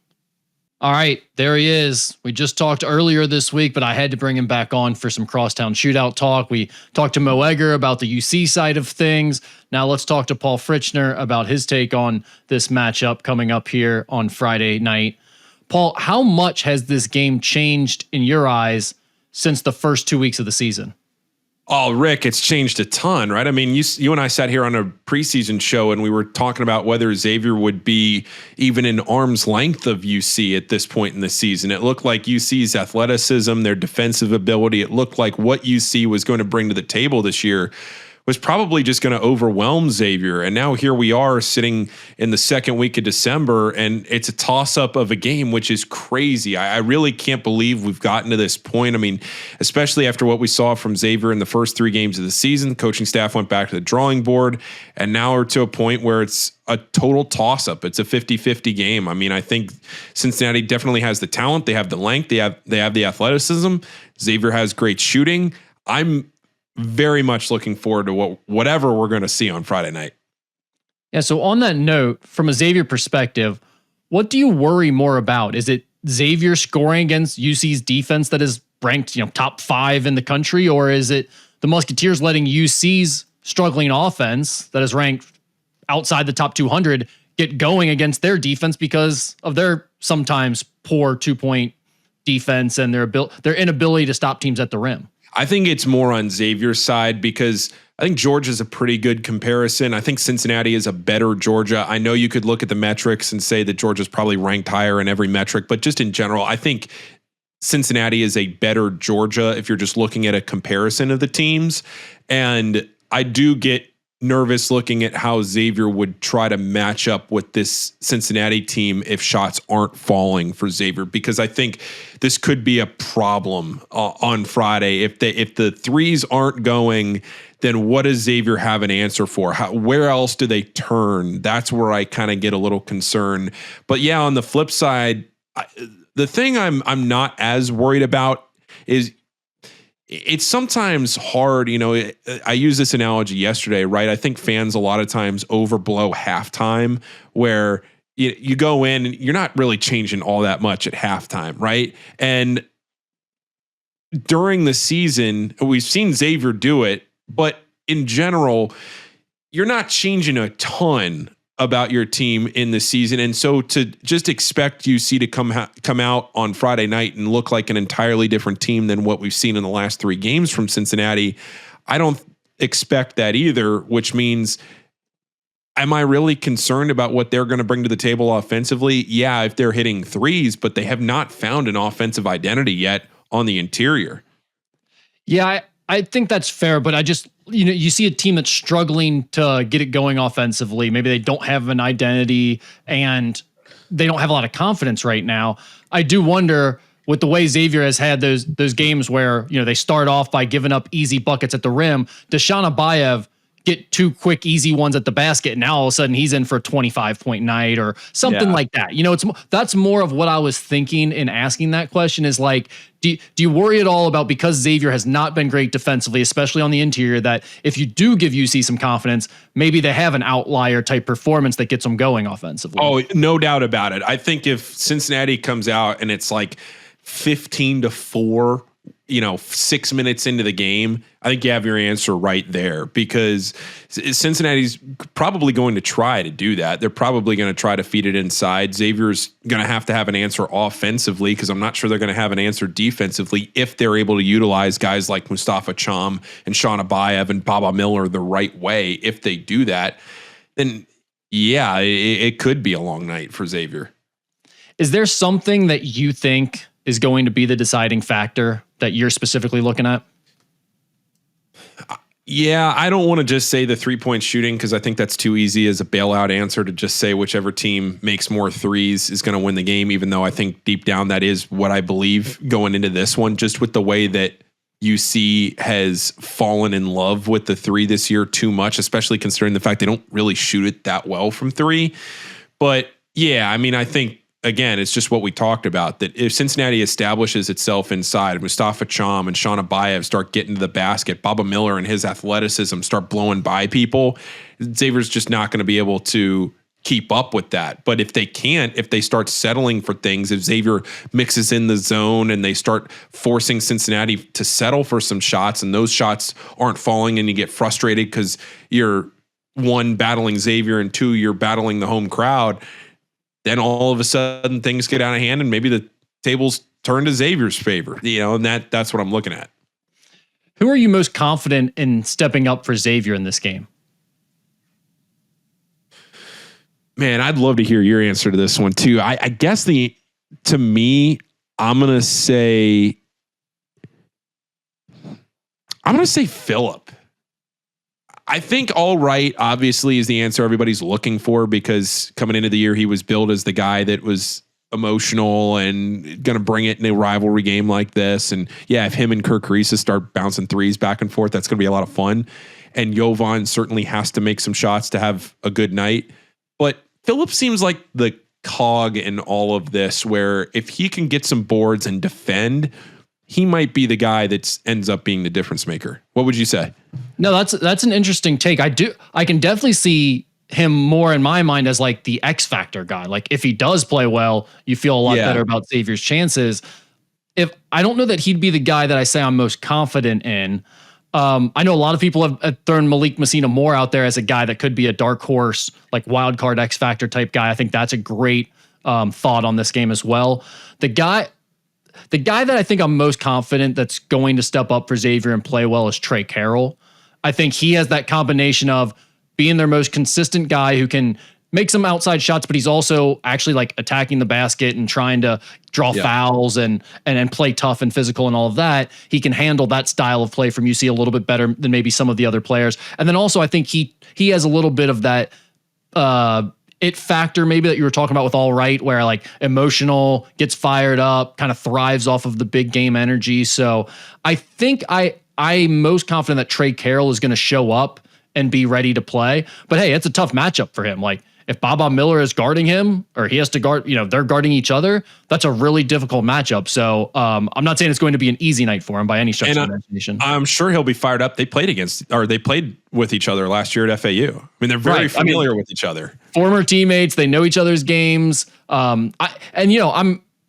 All right, there he is. We just talked earlier this week, but I had to bring him back on for some Crosstown Shootout talk. We talked to Mo Egger about the UC side of things. Now let's talk to Paul Fritschner about his take on this matchup coming up here on Friday night. Paul, how much has this game changed in your eyes since the first 2 weeks of the season? Oh, Rick, it's changed a ton, right? I mean, you and I sat here on a preseason show and we were talking about whether Xavier would be even in arm's length of UC at this point in the season. It looked like UC's athleticism, their defensive ability, it looked like what UC was going to bring to the table this year was probably just going to overwhelm Xavier. And now here we are sitting in the second week of December, and it's a toss-up of a game, which is crazy. I really can't believe we've gotten to this point. I mean, especially after what we saw from Xavier in the first 3 games of the season, the coaching staff went back to the drawing board, and now we're to a point where it's a total toss-up. It's a 50-50 game. I mean, I think Cincinnati definitely has the talent. They have the length. They have the athleticism. Xavier has great shooting. I'm very much looking forward to whatever we're going to see on Friday night. Yeah, so on that note, from a Xavier perspective, what do you worry more about? Is it Xavier scoring against UC's defense that is ranked, top 5 in the country, or is it the Musketeers letting UC's struggling offense that is ranked outside the top 200 get going against their defense because of their sometimes poor 2-point defense and their inability to stop teams at the rim? I think it's more on Xavier's side because I think Georgia's a pretty good comparison. I think Cincinnati is a better Georgia. I know you could look at the metrics and say that Georgia's probably ranked higher in every metric, but just in general, I think Cincinnati is a better Georgia if you're just looking at a comparison of the teams. And I do get nervous looking at how Xavier would try to match up with this Cincinnati team if shots aren't falling for Xavier, because I think this could be a problem on Friday. If the threes aren't going, then what does Xavier have an answer for? Where else do they turn? That's where I kind of get a little concerned. But yeah, on the flip side, the thing I'm not as worried about is it's sometimes hard, I used this analogy yesterday, right? I think fans a lot of times overblow halftime where you go in and you're not really changing all that much at halftime, right? And during the season, we've seen Xavier do it, but in general, you're not changing a ton about your team in the season. And so to just expect UC to come out on Friday night and look like an entirely different team than what we've seen in the last 3 games from Cincinnati, I don't expect that either, which means, am I really concerned about what they're going to bring to the table offensively? Yeah, if they're hitting threes, but they have not found an offensive identity yet on the interior. Yeah, I think that's fair, but I just, you see a team that's struggling to get it going offensively. Maybe they don't have an identity and they don't have a lot of confidence right now. I do wonder, with the way Xavier has had those games where, they start off by giving up easy buckets at the rim, Deshaun Abayev get 2 quick, easy ones at the basket, and now all of a sudden he's in for a 25-point night or something like that. That's more of what I was thinking in asking that question is like, do you worry at all about, because Xavier has not been great defensively, especially on the interior, that if you do give UC some confidence, maybe they have an outlier type performance that gets them going offensively? Oh, no doubt about it. I think if Cincinnati comes out and it's like 15-4, 6 minutes into the game, I think you have your answer right there, because Cincinnati's probably going to try to do that. They're probably going to try to feed it inside. Xavier's going to have an answer offensively, because I'm not sure they're going to have an answer defensively if they're able to utilize guys like Mustafa Cham and Sean Abayev and Baba Miller the right way. If they do that, then yeah, it could be a long night for Xavier. Is there something that you think is going to be the deciding factor that you're specifically looking at? Yeah, I don't want to just say the 3-point shooting, because I think that's too easy as a bailout answer to just say whichever team makes more threes is going to win the game, even though I think deep down that is what I believe going into this one, just with the way that UC has fallen in love with the 3 this year too much, especially considering the fact they don't really shoot it that well from 3. But yeah, I mean, I think, again, it's just what we talked about, that if Cincinnati establishes itself inside, Mustafa Cham and Sean Abayev start getting to the basket, Baba Miller and his athleticism start blowing by people, Xavier's just not going to be able to keep up with that. But if they can't, if they start settling for things, if Xavier mixes in the zone and they start forcing Cincinnati to settle for some shots, and those shots aren't falling and you get frustrated because you're, 1, battling Xavier, and 2, you're battling the home crowd, then all of a sudden things get out of hand and maybe the tables turn to Xavier's favor, and that's what I'm looking at. Who are you most confident in stepping up for Xavier in this game? Man, I'd love to hear your answer to this one too. I guess to me, I'm going to say Phillip. I think all right, obviously, is the answer everybody's looking for, because coming into the year, he was billed as the guy that was emotional and going to bring it in a rivalry game like this. And yeah, if him and Kirk Reese start bouncing threes back and forth, that's going to be a lot of fun. And Jovan certainly has to make some shots to have a good night. But Phillip seems like the cog in all of this, where if he can get some boards and defend, he might be the guy that ends up being the difference maker. What would you say? No, that's an interesting take. I can definitely see him more in my mind as like the X factor guy. Like if he does play well, you feel a lot better about Xavier's chances. If I don't know that he'd be the guy that I say I'm most confident in. I know a lot of people have thrown Malik Messina Moore out there as a guy that could be a dark horse, like wild card X factor type guy. I think that's a great thought on this game as well. The guy that I think I'm most confident that's going to step up for Xavier and play well is Trey Carroll. I think he has that combination of being their most consistent guy who can make some outside shots, but he's also actually like attacking the basket and trying to draw fouls and play tough and physical and all of that. He can handle that style of play from UC a little bit better than maybe some of the other players. And then also I think he has a little bit of that it factor maybe that you were talking about with All Right, where like emotional, gets fired up, kind of thrives off of the big game energy. So I think I'm most confident that Trey Carroll is going to show up and be ready to play. But hey, it's a tough matchup for him. Like if Baba Miller is guarding him or he has to guard, they're guarding each other, that's a really difficult matchup. So I'm not saying it's going to be an easy night for him by any stretch of the imagination. I'm sure he'll be fired up. They played with each other last year at FAU. I mean, they're very familiar with each other. Former teammates, they know each other's games.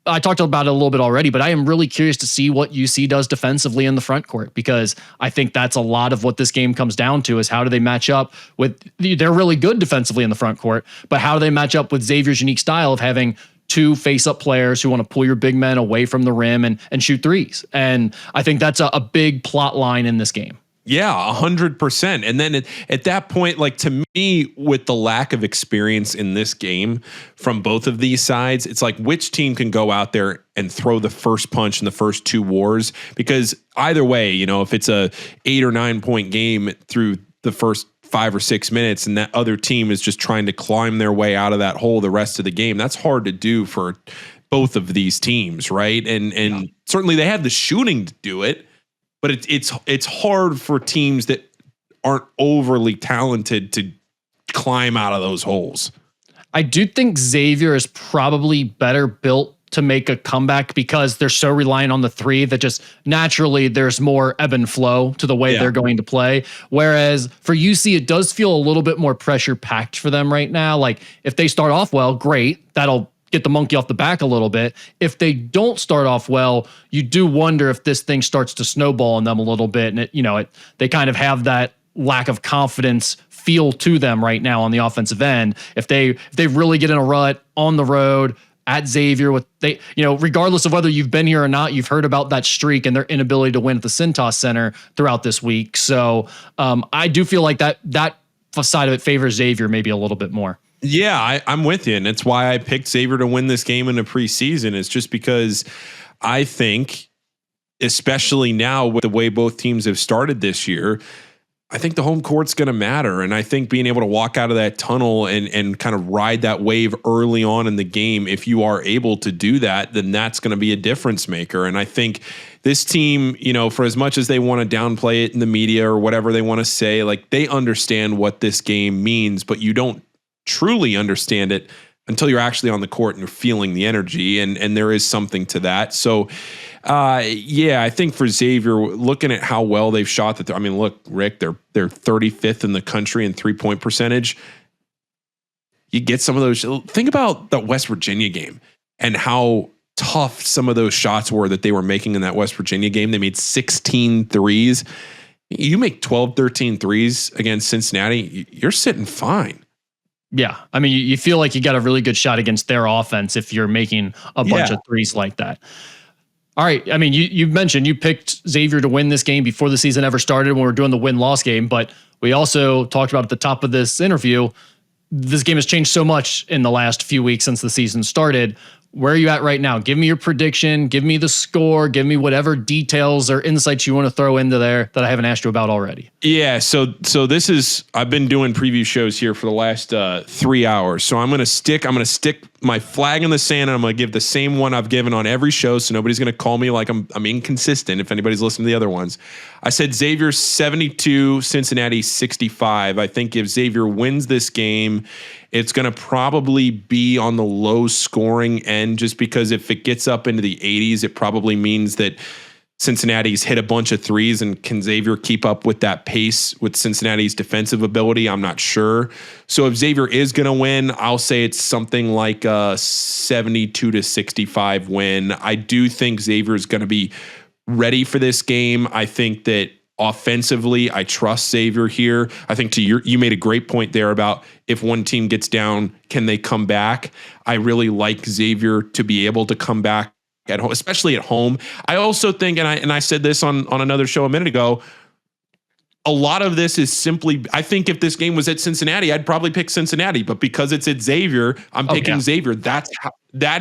I talked about it a little bit already, but I am really curious to see what UC does defensively in the front court, because I think that's a lot of what this game comes down to is how do they match up with, they're really good defensively in the front court, but how do they match up with Xavier's unique style of having two face-up players who want to pull your big men away from the rim and shoot threes. And I think that's a big plot line in this game. Yeah, 100%. And then at that point, like, to me, with the lack of experience in this game from both of these sides, it's like which team can go out there and throw the first punch in the first two wars? Because either way, if it's a 8 or 9 point game through the first 5 or 6 minutes and that other team is just trying to climb their way out of that hole the rest of the game, that's hard to do for both of these teams, right? And certainly they have the shooting to do it. But it's hard for teams that aren't overly talented to climb out of those holes. I do think Xavier is probably better built to make a comeback because they're so reliant on the three that just naturally there's more ebb and flow to the way they're going to play. Whereas for UC, it does feel a little bit more pressure packed for them right now. Like if they start off well, great. That'll get the monkey off the back a little bit. If they don't start off well, you do wonder if this thing starts to snowball on them a little bit. And they kind of have that lack of confidence feel to them right now on the offensive end. If they really get in a rut on the road at Xavier regardless of whether you've been here or not, you've heard about that streak and their inability to win at the Cintas Center throughout this week. So I do feel like that side of it favors Xavier maybe a little bit more. Yeah, I'm with you. And that's why I picked Xavier to win this game in the preseason. It's just because I think, especially now with the way both teams have started this year, I think the home court's going to matter. And I think being able to walk out of that tunnel and kind of ride that wave early on in the game, if you are able to do that, then that's going to be a difference maker. And I think this team, for as much as they want to downplay it in the media or whatever they want to say, like they understand what this game means, but you don't truly understand it until you're actually on the court and you're feeling the energy, and there is something to that. So I think for Xavier, looking at how well they've shot that, look, Rick, they're 35th in the country in 3-point percentage. You get some of those. Think about the West Virginia game and how tough some of those shots were that they were making in that West Virginia game. They made 16 threes. You make 12, 13 threes against Cincinnati, you're sitting fine. Yeah. You feel like you got a really good shot against their offense if you're making a bunch of threes like that. All right. You mentioned you picked Xavier to win this game before the season ever started when we were doing the win-loss game, but we also talked about at the top of this interview, this game has changed so much in the last few weeks since the season started. Where are you at right now? Give me your prediction. Give me the score. Give me whatever details or insights you want to throw into there that I haven't asked you about already. Yeah. So this is, I've been doing preview shows here for the last 3 hours. So I'm going to stick my flag in the sand, and I'm going to give the same one I've given on every show. So nobody's going to call me like I'm inconsistent if anybody's listening to the other ones. I said Xavier 72, Cincinnati 65. I think if Xavier wins this game, it's going to probably be on the low scoring end, just because if it gets up into the 80s, it probably means that Cincinnati's hit a bunch of threes, and can Xavier keep up with that pace with Cincinnati's defensive ability? I'm not sure. So if Xavier is going to win, I'll say it's something like a 72-65 win. I do think Xavier is going to be ready for this game. I think that offensively, I trust Xavier here. I think you made a great point there about if one team gets down, can they come back? I really like Xavier to be able to come back at home, especially at home. I also think, and I said this on another show a minute ago, a lot of this is simply, I think if this game was at Cincinnati, I'd probably pick Cincinnati, but because it's at Xavier, I'm picking Xavier. That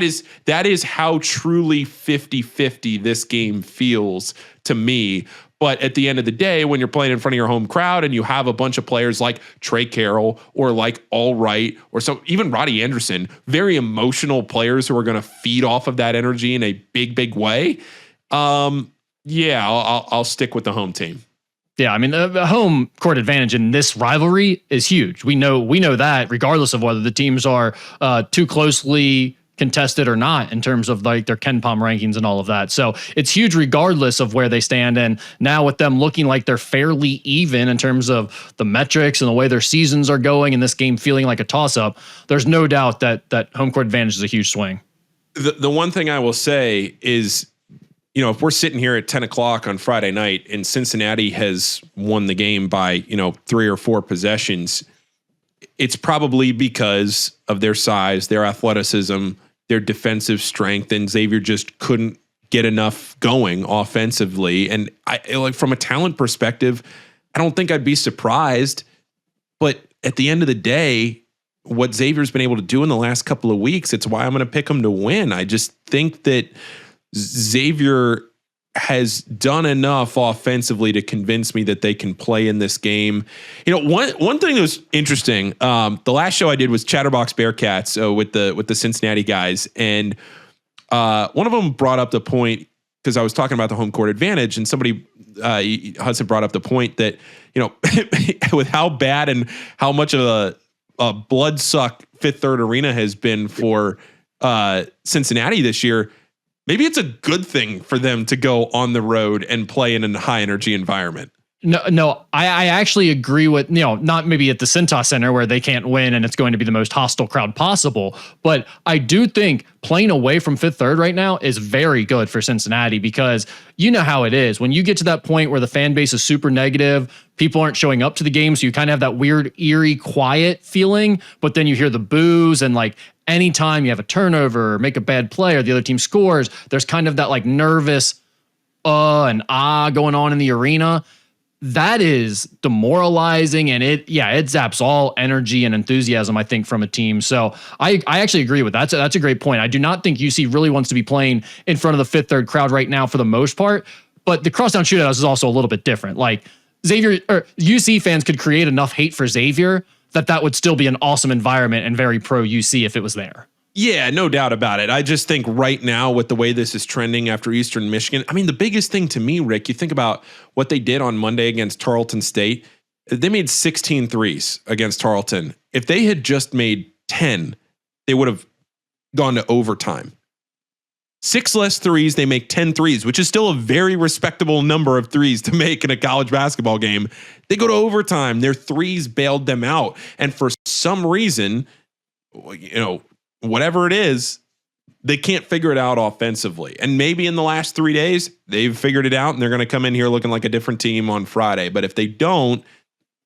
is how truly 50-50 this game feels to me. But at the end of the day, when you're playing in front of your home crowd and you have a bunch of players like Trey Carroll or like Allwright or even Roddy Anderson, very emotional players who are going to feed off of that energy in a big, big way. I'll stick with the home team. Yeah, I mean, the home court advantage in this rivalry is huge. We know that regardless of whether the teams are too closely contested or not in terms of like their Ken Pom rankings and all of that. So it's huge regardless of where they stand. And now with them looking like they're fairly even in terms of the metrics and the way their seasons are going and this game feeling like a toss-up, there's no doubt that home court advantage is a huge swing. The one thing I will say is, if we're sitting here at 10 o'clock on Friday night and Cincinnati has won the game by, 3 or 4 possessions, it's probably because of their size, their athleticism, their defensive strength, and Xavier just couldn't get enough going offensively. And from a talent perspective, I don't think I'd be surprised. But at the end of the day, what Xavier's been able to do in the last couple of weeks, it's why I'm going to pick them to win. I just think that Xavier has done enough offensively to convince me that they can play in this game. One thing that was interesting, the last show I did was Chatterbox Bearcats with the Cincinnati guys, and one of them brought up the point, because I was talking about the home court advantage, and somebody Hudson brought up the point that with how bad and how much of a blood suck Fifth Third Arena has been for Cincinnati this year. Maybe it's a good thing for them to go on the road and play in a high energy environment. No, I actually agree with, not maybe at the Cintas Center where they can't win and it's going to be the most hostile crowd possible, but I do think playing away from Fifth Third right now is very good for Cincinnati, because you know how it is. When you get to that point where the fan base is super negative, people aren't showing up to the game, so you kind of have that weird, eerie, quiet feeling, but then you hear the boos, and like anytime you have a turnover or make a bad play or the other team scores, there's kind of that like nervous and going on in the arena. That is demoralizing, and it zaps all energy and enthusiasm, I think, from a team. So I actually agree with that. That's a great point. I do not think UC really wants to be playing in front of the Fifth Third crowd right now for the most part, but the Crosstown Shootout is also a little bit different. Like Xavier or UC fans could create enough hate for Xavier that would still be an awesome environment and very pro UC if it was there. Yeah, no doubt about it. I just think right now with the way this is trending after Eastern Michigan, I mean, the biggest thing to me, Rick, you think about what they did on Monday against Tarleton State. They made 16 threes against Tarleton. If they had just made 10, they would have gone to overtime. 6 less threes, they make 10 threes, which is still a very respectable number of threes to make in a college basketball game. They go to overtime. Their threes bailed them out. And for some reason, whatever it is, they can't figure it out offensively. And maybe in the last 3 days, they've figured it out and they're going to come in here looking like a different team on Friday. But if they don't,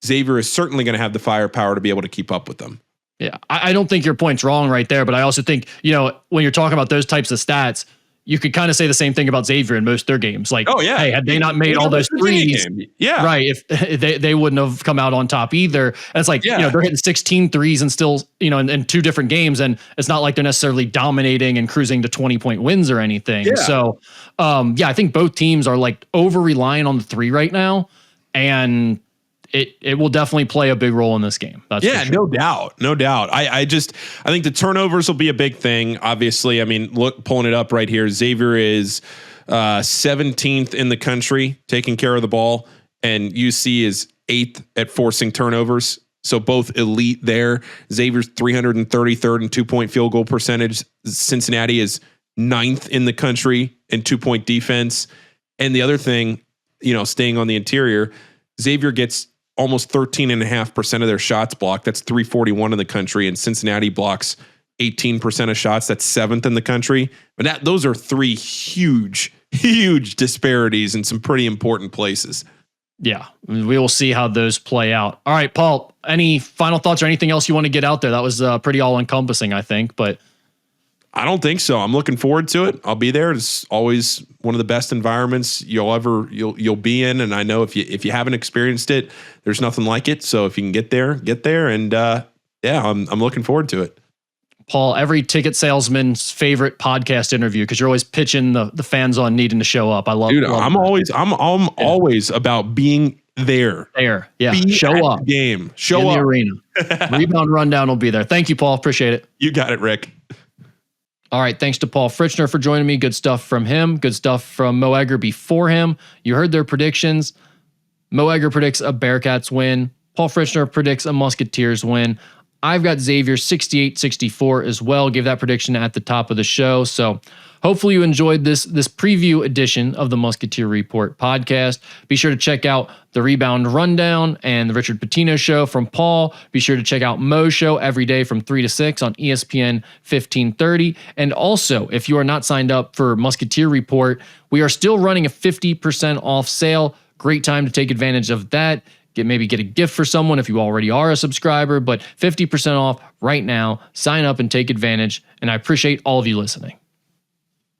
Xavier is certainly going to have the firepower to be able to keep up with them. Yeah, I don't think your point's wrong right there, but I also think, when you're talking about those types of stats, you could kind of say the same thing about Xavier in most of their games. Like, oh yeah, hey, had they not made all those threes, right, if they wouldn't have come out on top either. And it's like, they're hitting 16 threes and still, in 2 different games, and it's not like they're necessarily dominating and cruising to 20-point wins or anything. Yeah. So, I think both teams are like over relying on the 3 right now, and it will definitely play a big role in this game. That's for sure. No doubt. I think the turnovers will be a big thing. Obviously, I mean, look, pulling it up right here, Xavier is 17th in the country taking care of the ball, and UC is 8th at forcing turnovers. So both elite there. Xavier's 333rd in 2-point field goal percentage. Cincinnati is 9th in the country in 2-point defense. And the other thing, staying on the interior, Xavier gets almost 13.5% of their shots blocked. That's 341 in the country. And Cincinnati blocks 18% of shots. That's 7th in the country. But those are 3 huge disparities in some pretty important places. Yeah, we will see how those play out. All right, Paul, any final thoughts or anything else you want to get out there? That was pretty all-encompassing, I think, but I don't think so. I'm looking forward to it. I'll be there. It's always one of the best environments you'll be in. And I know if you haven't experienced it, there's nothing like it. So if you can get there. And I'm looking forward to it. Paul, every ticket salesman's favorite podcast interview, because you're always pitching the fans on needing to show up. I love it. I'm always about being there. Yeah. Show up. Game. Show in up. The arena. Rebound rundown will be there. Thank you, Paul. Appreciate it. You got it, Rick. All right, thanks to Paul Fritschner for joining me. Good stuff from him. Good stuff from Mo Egger before him. You heard their predictions. Mo Egger predicts a Bearcats win. Paul Fritschner predicts a Musketeers win. I've got Xavier 68-64 as well. Gave that prediction at the top of the show. So hopefully you enjoyed this preview edition of the Musketeer Report podcast. Be sure to check out the Rebound Rundown and the Richard Pitino show from Paul. Be sure to check out Mo's show every day from 3 to 6 on ESPN 1530. And also, if you are not signed up for Musketeer Report, we are still running a 50% off sale. Great time to take advantage of that. Maybe get a gift for someone if you already are a subscriber, but 50% off right now. Sign up and take advantage. And I appreciate all of you listening.